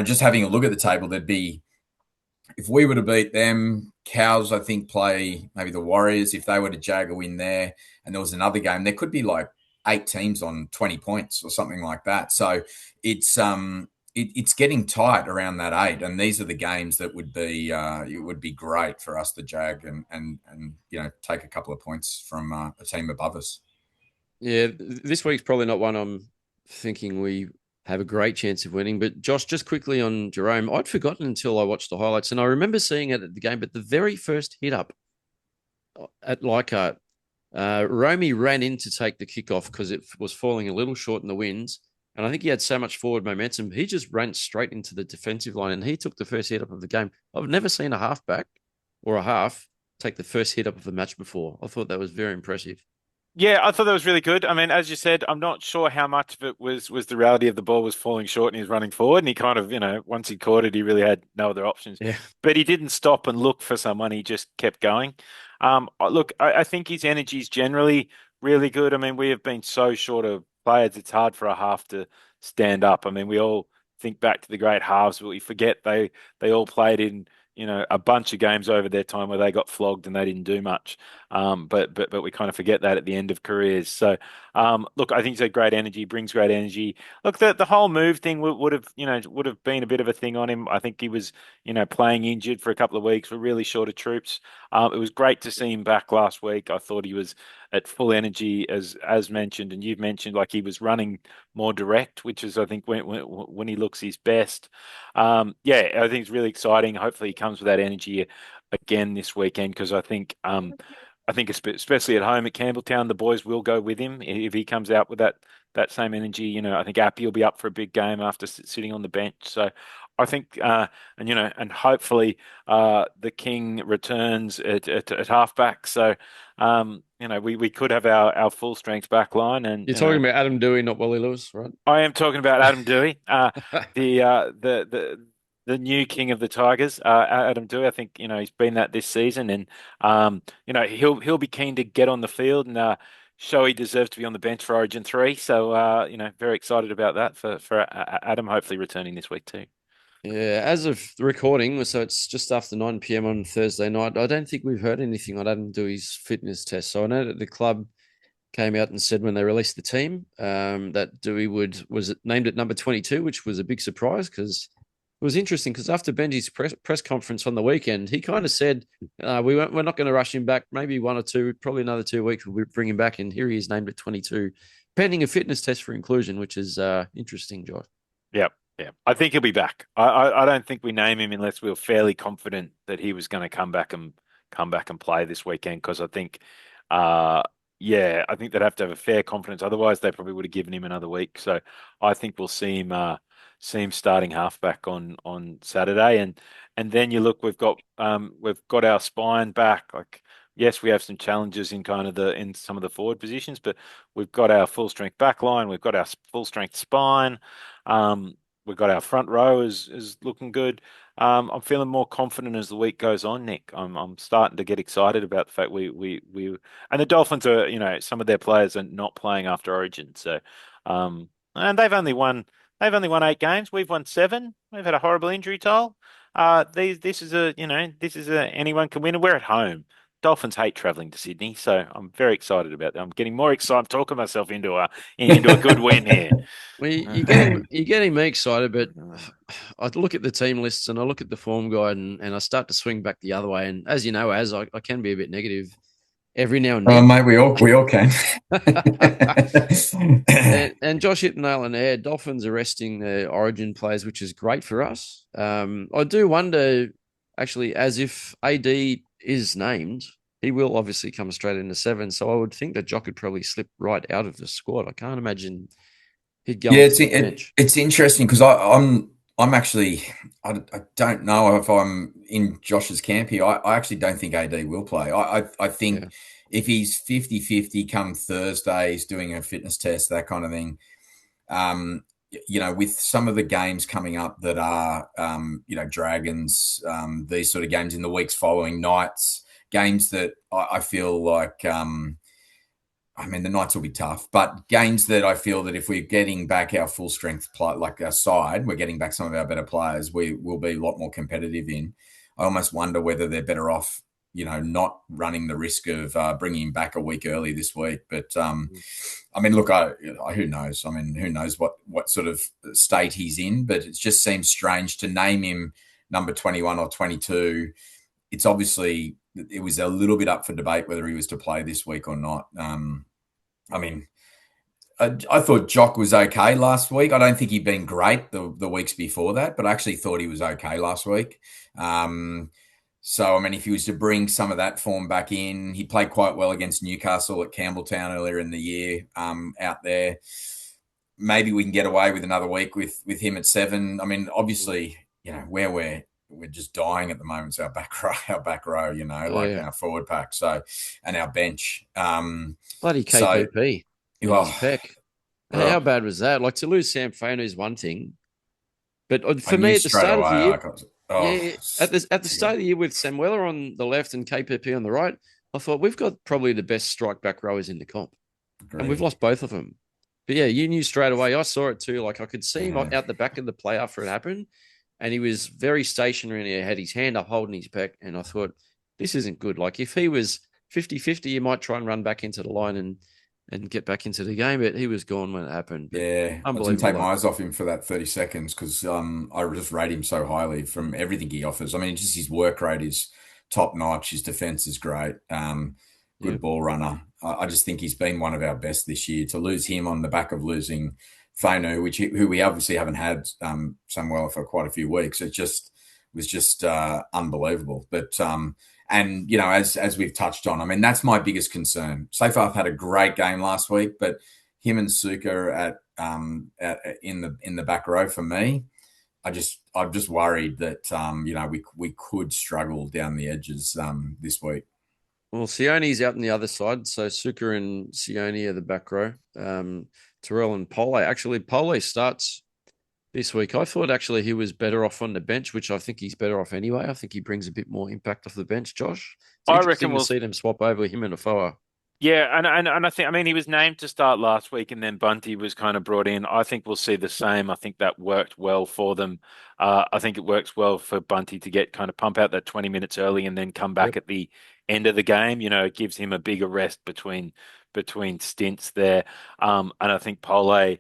just having a look at the table, there'd be if we were to beat them, Cows, I think, play maybe the Warriors. If they were to jag a win there and there was another game, there could be like 8 teams on 20 points or something like that. So it's getting tight around that 8, and these are the games that would be it would be great for us to jag and take a couple of points from a team above us. Yeah, this week's probably not one I'm thinking we have a great chance of winning. But Josh, just quickly on Jerome, I'd forgotten until I watched the highlights, and I remember seeing it at the game. But the very first hit up at Leichhardt, Romy ran in to take the kickoff because it was falling a little short in the winds. And I think he had so much forward momentum. He just ran straight into the defensive line and he took the first hit up of the game. I've never seen a halfback or a half take the first hit up of the match before. I thought that was very impressive. Yeah, I thought that was really good. I mean, as you said, I'm not sure how much of it was the reality of the ball was falling short and he's running forward. And he kind of, once he caught it, he really had no other options. Yeah. But he didn't stop and look for someone. He just kept going. Look, I think his energy is generally really good. I mean, we have been so short of players. It's hard for a half to stand up. I mean, we all think back to the great halves, but we forget they all played in a bunch of games over their time where they got flogged and they didn't do much. But we kind of forget that at the end of careers. So, look, I think he's had great energy, brings great energy. Look, the whole move thing would have been a bit of a thing on him. I think he was, playing injured for a couple of weeks. We're really short of troops. It was great to see him back last week. I thought he was at full energy, as mentioned, and you've mentioned, like he was running more direct, which is, I think, when he looks his best. I think it's really exciting. Hopefully, he comes with that energy again this weekend because I think especially at home at Campbelltown, the boys will go with him if he comes out with that same energy. I think Api will be up for a big game after sitting on the bench. So I think, and hopefully the King returns at halfback. So, we could have our full strength back line. And you're talking about Adam Dewey, not Wally Lewis, right? I am talking about Adam Dewey, the new king of the Tigers, Adam Dewey. I think he's been that this season, and he'll be keen to get on the field and show he deserves to be on the bench for Origin 3. So very excited about that for Adam, hopefully returning this week too. Yeah, as of the recording, so it's just after 9 p.m. on Thursday night. I don't think we've heard anything on Adam Dewey's fitness test. So I know that the club came out and said when they released the team that Dewey was named at number 22, which was a big surprise because it was interesting because after Benji's press conference on the weekend, he kind of said we're not going to rush him back. Maybe 1 or 2, probably another 2 weeks we'll bring him back. And here he is named at 22, pending a fitness test for inclusion, which is interesting, Josh. Yep. Yeah, I think he'll be back. I don't think we name him unless we were fairly confident that he was going to come back and play this weekend. Because I think, I think they'd have to have a fair confidence. Otherwise, they probably would have given him another week. So I think we'll see him starting halfback on Saturday. And then you look, we've got our spine back. Like, yes, we have some challenges in in some of the forward positions, but we've got our full strength back line. We've got our full strength spine. We've got our front row is looking good. I'm feeling more confident as the week goes on, Nick. I'm starting to get excited about the fact we and the Dolphins are, some of their players are not playing after Origin. So, and they've only won 8 games. We've won 7. We've had a horrible injury toll. This is anyone can win, and we're at home. Dolphins hate traveling to Sydney, so I'm very excited about that. I'm getting more excited. I'm talking myself into a good win here. Well, you're getting me excited, but I look at the team lists and I look at the form guide and I start to swing back the other way. And as you know, I can be a bit negative every now and then. Oh, mate, we all can. and Josh hit the nail on the head. Dolphins are resting their Origin players, which is great for us. I do wonder, actually, as if AD is named, he will obviously come straight into 7. So I would think that Jock could probably slip right out of the squad. I can't imagine he'd go. Yeah, it's interesting because I'm actually I don't know if I'm in Josh's camp here. I actually don't think AD will play. I think if he's 50-50 come Thursday, he's doing a fitness test, that kind of thing. With some of the games coming up that are, Dragons, these sort of games in the weeks following, Knights, games that I feel like, the Knights will be tough, but games that I feel that if we're getting back our full strength, like our side, we're getting back some of our better players, we will be a lot more competitive in. I almost wonder whether they're better off, not running the risk of bringing him back a week early this week. But I mean, look, who knows? I mean, who knows what sort of state he's in? But it just seems strange to name him number 21 or 22. It's obviously, it was a little bit up for debate whether he was to play this week or not. I mean, I thought Jock was okay last week. I don't think he'd been great the weeks before that, but I actually thought he was okay last week. So, I mean, if he was to bring some of that form back in, he played quite well against Newcastle at Campbelltown earlier in the year out there. Maybe we can get away with another week with him at 7. I mean, obviously, where we're just dying at the moment is our back row, our forward pack, and our bench. Bloody KPP. Well, Peck. How bad was that? Like, to lose Sam Fano is one thing, but for me at the start of the year, at the start of the year with Sam Weller on the left and KPP on the right, I thought we've got probably the best strike back rowers in the comp, and we've lost both of them. But yeah, you knew straight away. I saw it too. Like, I could see him out the back of the play after it happened, and he was very stationary and he had his hand up holding his peck, and I thought, this isn't good. Like, if he was 50-50, you might try and run back into the line and get back into the game, but he was gone when it happened. But I didn't take my eyes off him for that 30 seconds because I just rate him so highly from everything he offers. I mean, just his work rate is top notch. His defense is great. Good ball runner. I just think he's been one of our best this year. To lose him on the back of losing Fanu, who we obviously haven't had Samuel for quite a few weeks, it was just unbelievable. But and, as we've touched on, I mejust that's my biggest concern. Seyfarth had a great game last week, but him and Suka in the back row for me, I'm just worried that, we could struggle down the edges this week. Well, Sione's out on the other side. So Suka and Sione are the back row. Terrell and Pole. Actually, Pole starts this week. I thought actually he was better off on the bench, which I think he's better off anyway. I think he brings a bit more impact off the bench, Josh. I reckon we'll see them swap over him and Afoa. Yeah, and I think, he was named to start last week and then Bunty was kind of brought in. I think we'll see the same. I think that worked well for them. I think it works well for Bunty to get kind of pump out that 20 minutes early and then come back at the end of the game. It gives him a bigger rest between stints there. And I think Pole's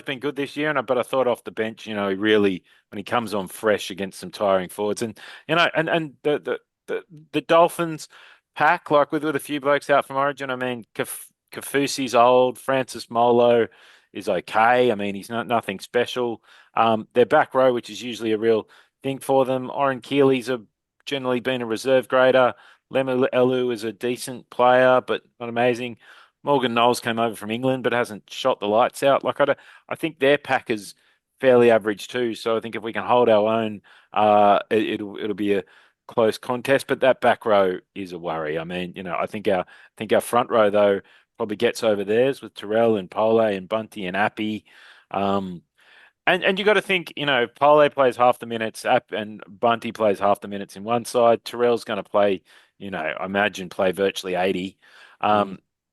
been good this year, but I thought off the bench, he really, when he comes on fresh against some tiring forwards, and the Dolphins pack, like with a few blokes out from Origin. Kafusi's old, Francis Molo is okay. He's nothing special. Their back row, which is usually a real thing for them. Oren Keeley's generally been a reserve grader. Lemu Elu is a decent player, but not amazing. Morgan Knowles came over from England, but hasn't shot the lights out. Like, I think their pack is fairly average too. So I think if we can hold our own, it'll be a close contest. But that back row is a worry. I think our front row though probably gets over theirs with Terrell and Pole and Bunty and Api. And you got to think, Pole plays half the minutes, and Bunty plays half the minutes in one side. Terrell's going to play, I imagine play virtually 80.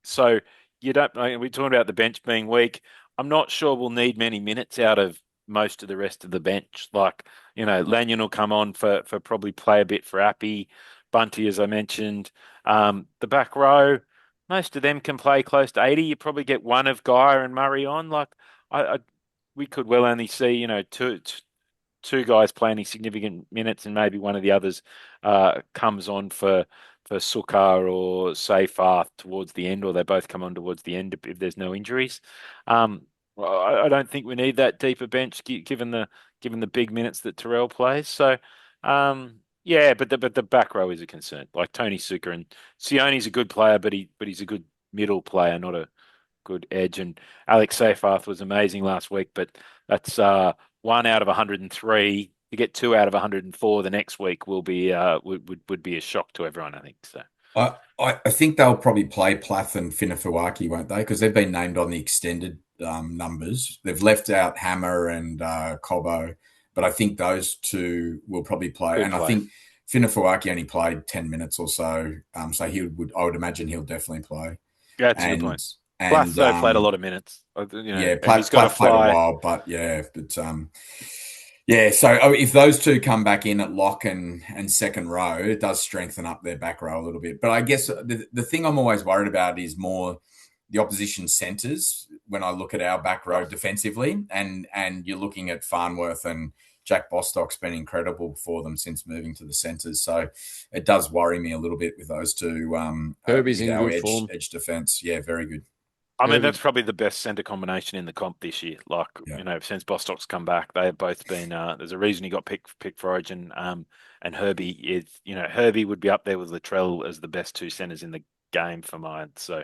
So we're talking about the bench being weak. I'm not sure we'll need many minutes out of most of the rest of the bench. Like, Lanyon will come on for probably play a bit for Api. Bunty, as I mentioned. The back row, most of them can play close to 80. You probably get one of Guy and Murray on. Like, we could well only see, two guys playing any significant minutes, and maybe one of the others comes on for Sukkar or Seyfarth towards the end, or they both come on towards the end if there's no injuries. I don't think we need that deeper bench given the big minutes that Terrell plays. So, but the back row is a concern. Like Tony Sukkar, and Sione's a good player, but he's a good middle player, not a good edge. And Alex Seyfarth was amazing last week, but that's 1 out of 103. To get 2 out of 104 the next week will be would be a shock to everyone, I think. So I think they'll probably play Plath and Finafuaki, won't they? Because they've been named on the extended numbers. They've left out Hammer and Cobbo, but I think those two will probably play. I think Finafuaki only played 10 minutes or so, so I would imagine he'll definitely play. Yeah, that's a good point. Plath though played a lot of minutes. Plath played a while, but Yeah, so if those two come back in at lock and second row, it does strengthen up their back row a little bit. But I guess the thing I'm always worried about is more the opposition centres when I look at our back row defensively, and you're looking at Farnworth and Jack Bostock's been incredible for them since moving to the centres. So it does worry me a little bit with those two. Herbie's With in our good form. edge defence. Yeah, very good. I mean, Herbie, that's probably the best centre combination in the comp this year. Like, Yeah. since Bostock's come back, they have both been. There's a reason he got picked for Origin. And Herbie is, Herbie would be up there with Latrell as the best two centres in the game for mine. So,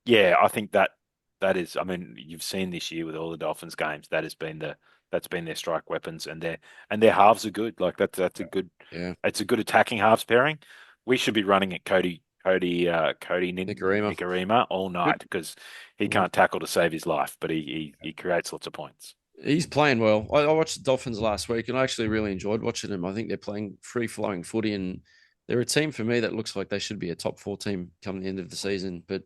yeah, I think that is. I mean, you've seen this year with all the Dolphins games, that's been their strike weapons, and their halves are good. Like that's a good. yeah, It's a good attacking halves pairing. We should be running it Cody Nicarima all night because he can't tackle to save his life, but he creates lots of points. He's playing well. I watched the Dolphins last week, and I actually really enjoyed watching them. I think they're playing free-flowing footy, and they're a team for me that looks like they should be a top 4 team come the end of the season. But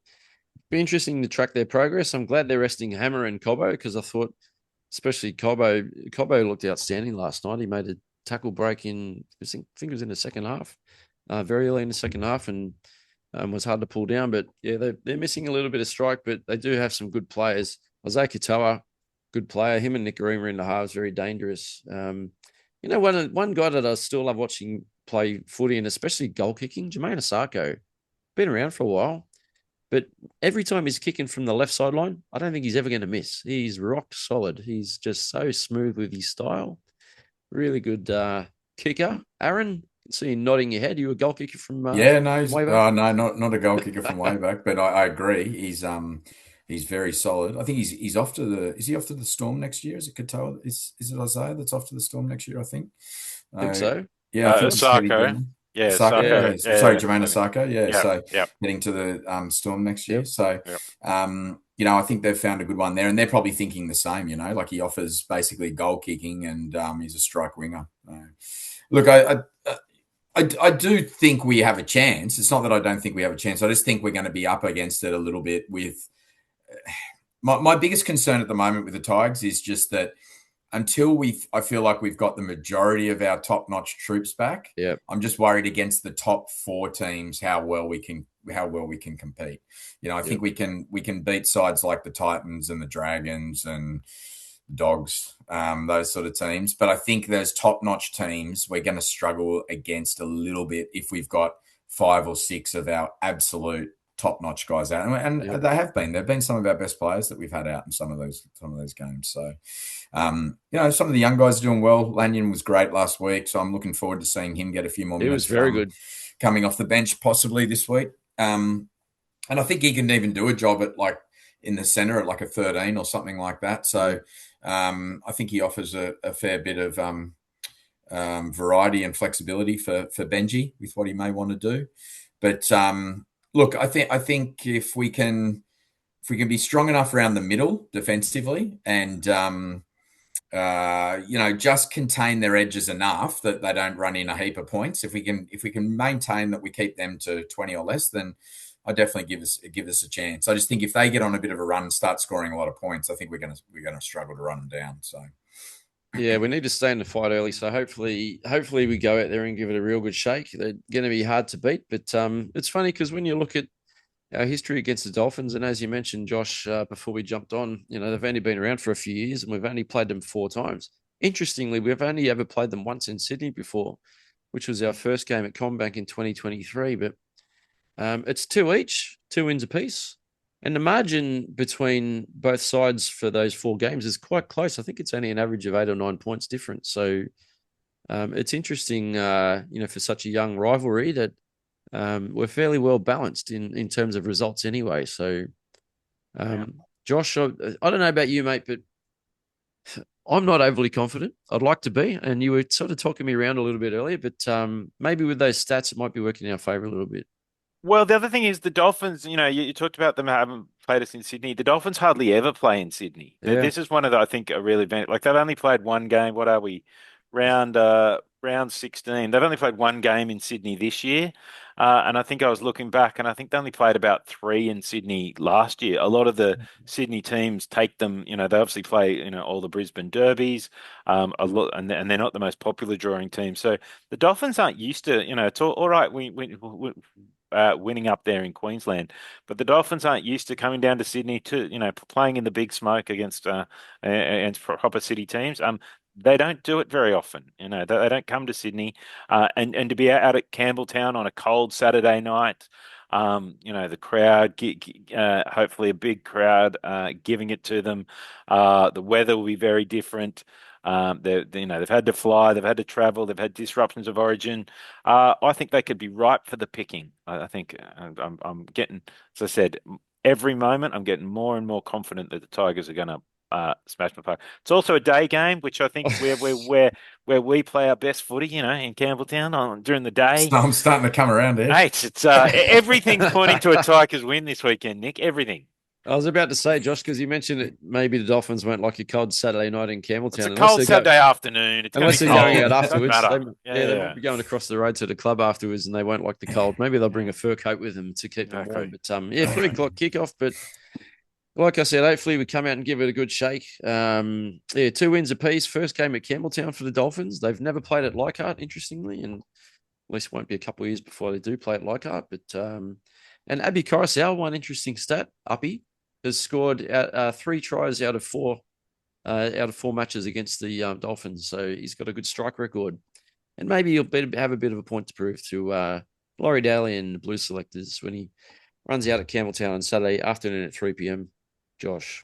be interesting to track their progress. I'm glad they're resting Hammer and Cobbo because I thought, especially Cobbo looked outstanding last night. He made a tackle break in, I think it was in the second half, very early in the second half, and was hard to pull down. But yeah, they're missing a little bit of strike, but they do have some good players. Isaiah Katoa, good player. Him and Nicarima in the halves, very dangerous. One guy that I still love watching play footy, and especially goal kicking, Jermaine Asako. Been around for a while, but every time he's kicking from the left sideline, I don't think he's ever going to miss. He's rock solid. He's just so smooth with his style. Really good kicker. Aaron, I see you nodding your head. You a goal kicker from No, way back? no, not a goal kicker from way back, but I agree. He's very solid. I think he's off to the. Is he off to the Storm next year? Is it Katoa? Is it Isaiah that's off to the Storm next year? I think. I think so. Yeah, I think Sarko. Yeah, Sarko. Sarko. Sorry, Jermaine Sarko. Yeah, Yep, so yep. heading to the Storm next year. Yep. So, Yep. I think they've found a good one there, and they're probably thinking the same. Like he offers basically goal kicking, and he's a strike winger. Look, I do think we have a chance. It's not that I don't think we have a chance. I just think we're going to be up against it a little bit with. My biggest concern at the moment with the Tigers is just that until I feel like we've got the majority of our top-notch troops back. Yeah, I'm just worried against the top 4 teams how well we can compete. I think we can beat sides like the Titans and the Dragons and the Dogs, those sort of teams. But I think those top-notch teams we're going to struggle against a little bit if we've got 5 or 6 of our absolute top-notch guys out, and they have been. They've been some of our best players that we've had out in some of those games. So, some of the young guys are doing well. Lanyon was great last week, so I'm looking forward to seeing him get a few more minutes. He was very good coming off the bench possibly this week. And I think he can even do a job at like in the centre at like a 13 or something like that. So I think he offers a fair bit of variety and flexibility for Benji with what he may want to do. But look, I think if we can be strong enough around the middle defensively and just contain their edges enough that they don't run in a heap of points. If we can maintain that we keep them to 20 or less, then I definitely give us a chance. I just think if they get on a bit of a run and start scoring a lot of points, I think we're going to struggle to run them down. So. Yeah, we need to stay in the fight early. So hopefully we go out there and give it a real good shake. They're going to be hard to beat, but it's funny because when you look at our history against the Dolphins, and as you mentioned, Josh, before we jumped on, they've only been around for a few years, and we've only played them 4 times. Interestingly, we've only ever played them once in Sydney before, which was our first game at Combank in 2023. But it's 2 each, 2 wins apiece. And the margin between both sides for those 4 games is quite close. I think it's only an average of 8 or 9 points difference. So it's interesting, for such a young rivalry that we're fairly well balanced in terms of results anyway. So, Josh, I don't know about you, mate, but I'm not overly confident. I'd like to be. And you were sort of talking me around a little bit earlier, but maybe with those stats, it might be working in our favor a little bit. Well, the other thing is the Dolphins, you talked about them having played us in Sydney. The Dolphins hardly ever play in Sydney. Yeah. This is one of the, I think, a real event. Like they've only played one game. What are we? Round round 16. They've only played one game in Sydney this year. And I think I was looking back, and I think they only played about 3 in Sydney last year. A lot of the Sydney teams take them, they obviously play, all the Brisbane derbies, a lot, and they're not the most popular drawing team. So the Dolphins aren't used to, it's all right. Winning up there in Queensland, but the Dolphins aren't used to coming down to Sydney to, playing in the big smoke against proper city teams. They don't do it very often. They don't come to Sydney, and to be out at Campbelltown on a cold Saturday night, the crowd, hopefully a big crowd, giving it to them. The weather will be very different. They've had to fly, they've had to travel, they've had disruptions of origin. I think they could be ripe for the picking. I think I'm getting, as I said, every moment I'm getting more and more confident that the Tigers are going to smash my park. It's also a day game, which I think where we play our best footy, in Campbelltown during the day. I'm starting to come around here. Mate, it's everything's pointing to a Tigers win this weekend, Nick. Everything. I was about to say, Josh, because you mentioned it, maybe the Dolphins won't like a cold Saturday night in Campbelltown. It's a cold Saturday afternoon. Unless they're going out afterwards. They might be going across the road to the club afterwards and they won't like the cold. Maybe they'll bring a fur coat with them to keep them warm. But 3 o'clock kickoff. But like I said, hopefully we come out and give it a good shake. 2 wins apiece. First game at Campbelltown for the Dolphins. They've never played at Leichhardt, interestingly, and at least it won't be a couple of years before they do play at Leichhardt. But and Api Koroisau, one interesting stat, Api, has scored 3 tries out of 4 matches against the Dolphins. So he's got a good strike record. And maybe he'll have a bit of a point to prove to Laurie Daley and the Blue selectors when he runs out at Campbelltown on Saturday afternoon at 3 p.m. Josh.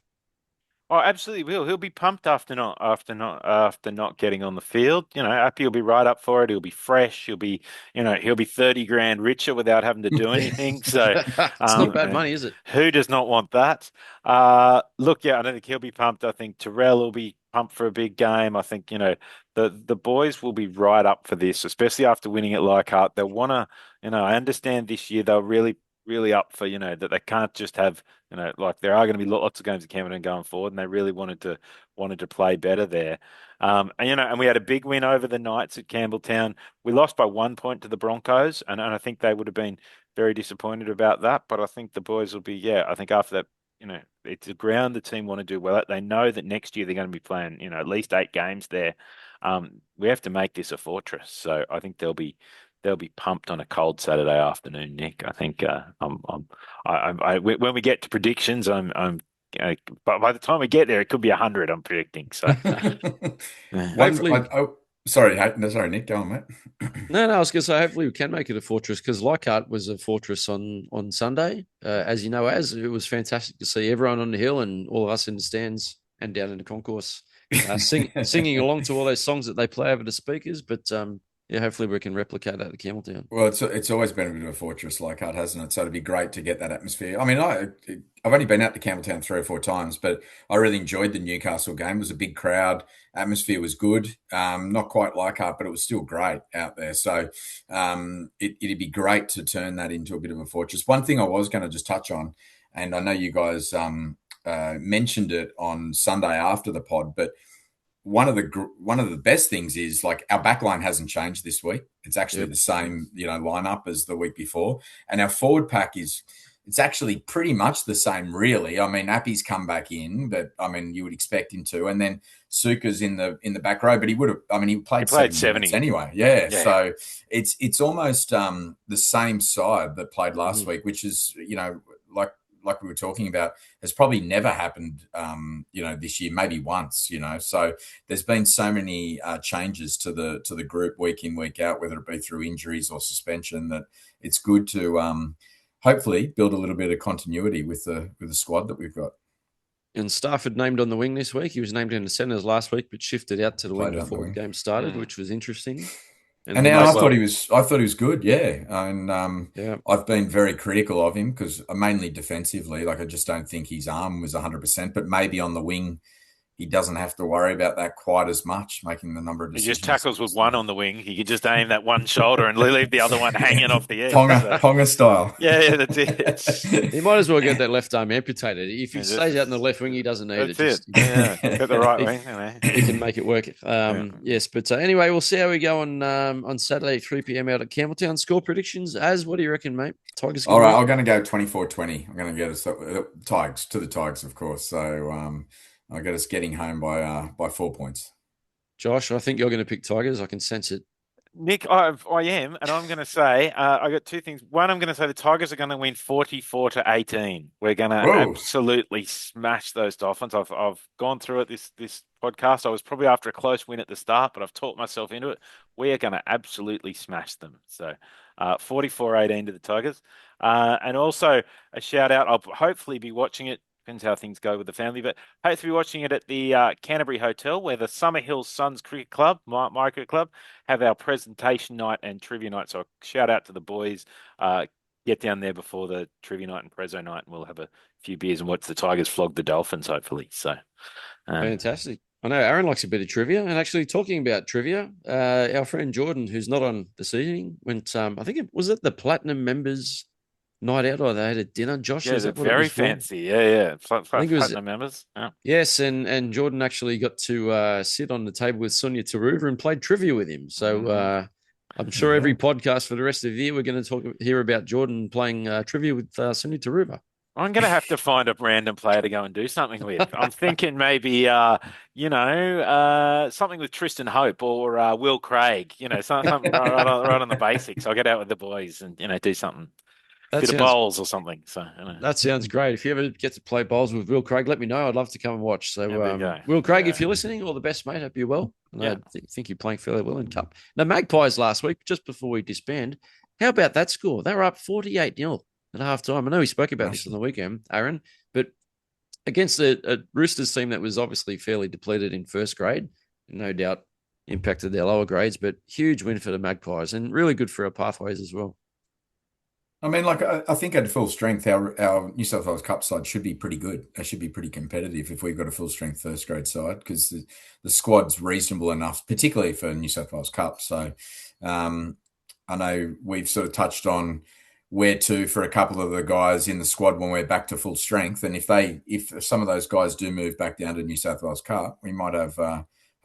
Oh, absolutely will. He'll be pumped after not getting on the field. Api will be right up for it. He'll be fresh. He'll be 30 grand richer without having to do anything. So it's not bad money, is it? Who does not want that? Look, I don't think he'll be pumped. I think Terrell will be pumped for a big game. I think, the boys will be right up for this, especially after winning at Leichhardt. They'll want to, I understand this year they'll really up for, that they can't just have, like there are going to be lots of games at Campbelltown going forward, and they really wanted to play better there. And we had a big win over the Knights at Campbelltown. We lost by 1 point to the Broncos, and I think they would have been very disappointed about that. But I think the boys will be, I think after that, it's a ground the team want to do well at. They know that next year they're going to be playing, at least 8 games there. We have to make this a fortress. So I think they'll be pumped on a cold Saturday afternoon, Nick. I think when we get to predictions, but by the time we get there, it could be 100. I'm predicting. So, sorry, Nick. Go on, mate. No, I was going to say hopefully we can make it a fortress because Leichhardt was a fortress on Sunday, as you know. As it was fantastic to see everyone on the hill and all of us in the stands and down in the concourse singing along to all those songs that they play over the speakers. But hopefully we can replicate that at Campbelltown. Well, it's always been a bit of a fortress like that, hasn't it? So it'd be great to get that atmosphere. I mean, I've only been out to Campbelltown 3 or 4 times, but I really enjoyed the Newcastle game. It was a big crowd. Atmosphere was good. Not quite Leichhardt, but it was still great out there. So it'd be great to turn that into a bit of a fortress. One thing I was going to just touch on, and I know you guys mentioned it on Sunday after the pod, but one of the best things is like our backline hasn't changed this week. It's actually the same, lineup as the week before. And our forward pack it's actually pretty much the same, really. I mean, Api's come back in, but I mean, you would expect him to. And then Suka's in the back row, but he played 70 anyway. Yeah. So it's almost the same side that played last week, which is, like we were talking about, has probably never happened, this year, maybe once, So there's been so many changes to the group week in, week out, whether it be through injuries or suspension, that it's good to hopefully build a little bit of continuity with the squad that we've got. And Stafford named on the wing this week. He was named in the centres last week, but shifted out to the wing before the game started, which was interesting. And now I thought he was good, yeah. And I've been very critical of him because mainly defensively, like I just don't think his arm was 100%. But maybe on the wing, he doesn't have to worry about that quite as much, making the number of He decisions. just tackles with one on the wing. He could just aim that one shoulder and leave the other one hanging off the edge. Ponga style. Yeah, that's it. He might as well get that left arm amputated. If he Yeah, stays out in the left wing, he doesn't need it. That's it. Yeah, got the right wing. He can make it work. Yes, but anyway, we'll see how we go on Saturday, 3 p.m. out at Campbelltown. Score predictions. What do you reckon, mate? Tigers. All right, I'm going to go 24-20. I'm going to get us Tigers, to the Tigers, of course. So I'll get us getting home by 4 points. Josh, I think you're going to pick Tigers. I can sense it. Nick, I am, and I'm going to say I got two things. One, I'm going to say the Tigers are going to win 44-18. We're going to absolutely smash those Dolphins. I've gone through it this podcast. I was probably after a close win at the start, but I've talked myself into it. We are going to absolutely smash them. So 44-18 to the Tigers. And also a shout out. I'll hopefully be watching it. Depends how things go with the family, but hopefully watching it at the Canterbury Hotel, where the Summer Hills Suns Cricket Club, my cricket club, have our presentation night and trivia night. So shout out to the boys. Get down there before the trivia night and prezzo night, and we'll have a few beers and watch the Tigers flog the Dolphins, hopefully. So fantastic. I know Aaron likes a bit of trivia, and actually talking about trivia, our friend Jordan, who's not on this evening, went. I think it was the Platinum Members Night out, or they had a dinner. Josh, yeah, they're very fancy. Yeah. I think it was Platinum Members. Yeah. Yes, and Jordan actually got to sit on the table with Sonia Taruva and played trivia with him. So I'm sure every podcast for the rest of the year we're going to hear about Jordan playing trivia with Sonia Taruva. I'm going to have to find a random player to go and do something with. I'm thinking maybe, something with Tristan Hope or Will Craig. Something right on the basics. I'll get out with the boys and do something. Bit of bowls or something. So that sounds great. If you ever get to play bowls with Will Craig, let me know. I'd love to come and watch. So, Will Craig, if you're listening, all the best, mate. Hope you're well. I think you're playing fairly well in Cup. Now, Magpies last week, just before we disband, how about that score? They were up 48-0 at halftime. I know we spoke about this on the weekend, Aaron, but against a Roosters team that was obviously fairly depleted in first grade, no doubt impacted their lower grades, but huge win for the Magpies and really good for our pathways as well. I mean, I think at full strength, our New South Wales Cup side should be pretty good. They should be pretty competitive if we've got a full strength first grade side, because the squad's reasonable enough, particularly for New South Wales Cup. So I know we've sort of touched on where to for a couple of the guys in the squad when we're back to full strength. And if some of those guys do move back down to New South Wales Cup, we might have,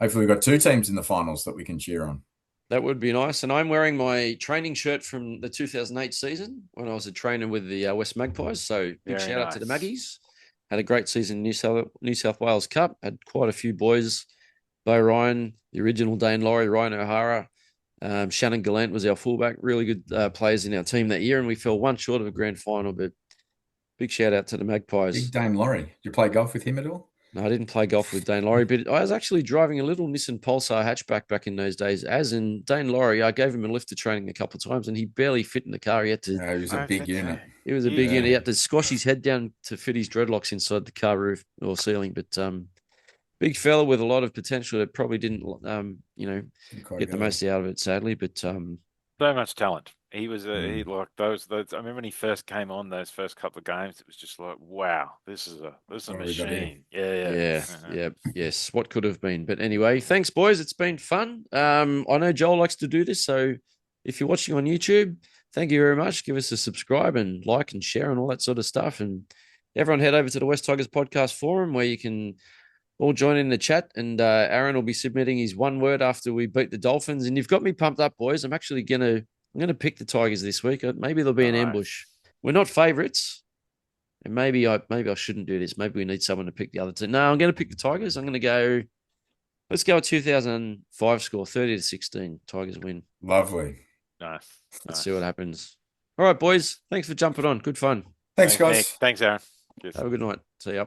hopefully we've got two teams in the finals that we can cheer on. That would be nice. And I'm wearing my training shirt from the 2008 season when I was a trainer with the West Magpies. So big shout out to the Maggies. Had a great season in New South Wales Cup. Had quite a few boys. Bo Ryan, the original Dane Laurie, Ryan O'Hara. Shannon Gallant was our fullback. Really good players in our team that year. And we fell one short of a grand final. But big shout out to the Magpies. Big Dane Laurie. Did you play golf with him at all? No, I didn't play golf with Dane Laurie, but I was actually driving a little Nissan Pulsar hatchback back in those days. As in Dane Laurie, I gave him a lift to training a couple of times, and he barely fit in the car. He had to. He was a big unit. He was a big unit. He had to squash his head down to fit his dreadlocks inside the car roof or ceiling. But big fella with a lot of potential that probably didn't, get the most out of it, sadly. But so much talent. He was he like those. I remember when he first came on those first couple of games, it was just like, wow, this is a machine. Yes. What could have been? But anyway, thanks, boys. It's been fun. I know Joel likes to do this, so if you're watching on YouTube, thank you very much. Give us a subscribe and like and share and all that sort of stuff. And everyone head over to the West Tigers podcast forum where you can all join in the chat. And Aaron will be submitting his one word after we beat the Dolphins. And you've got me pumped up, boys. I'm actually going to pick the Tigers this week. Maybe there'll be an ambush. We're not favourites, and maybe I shouldn't do this. Maybe we need someone to pick the other team. No, I'm going to pick the Tigers. I'm going to go. Let's go a 2005 score, 30-16. Tigers win. Lovely. Nice. Let's see what happens. All right, boys. Thanks for jumping on. Good fun. Thanks, guys. Thanks, Aaron. Have a good night. See ya.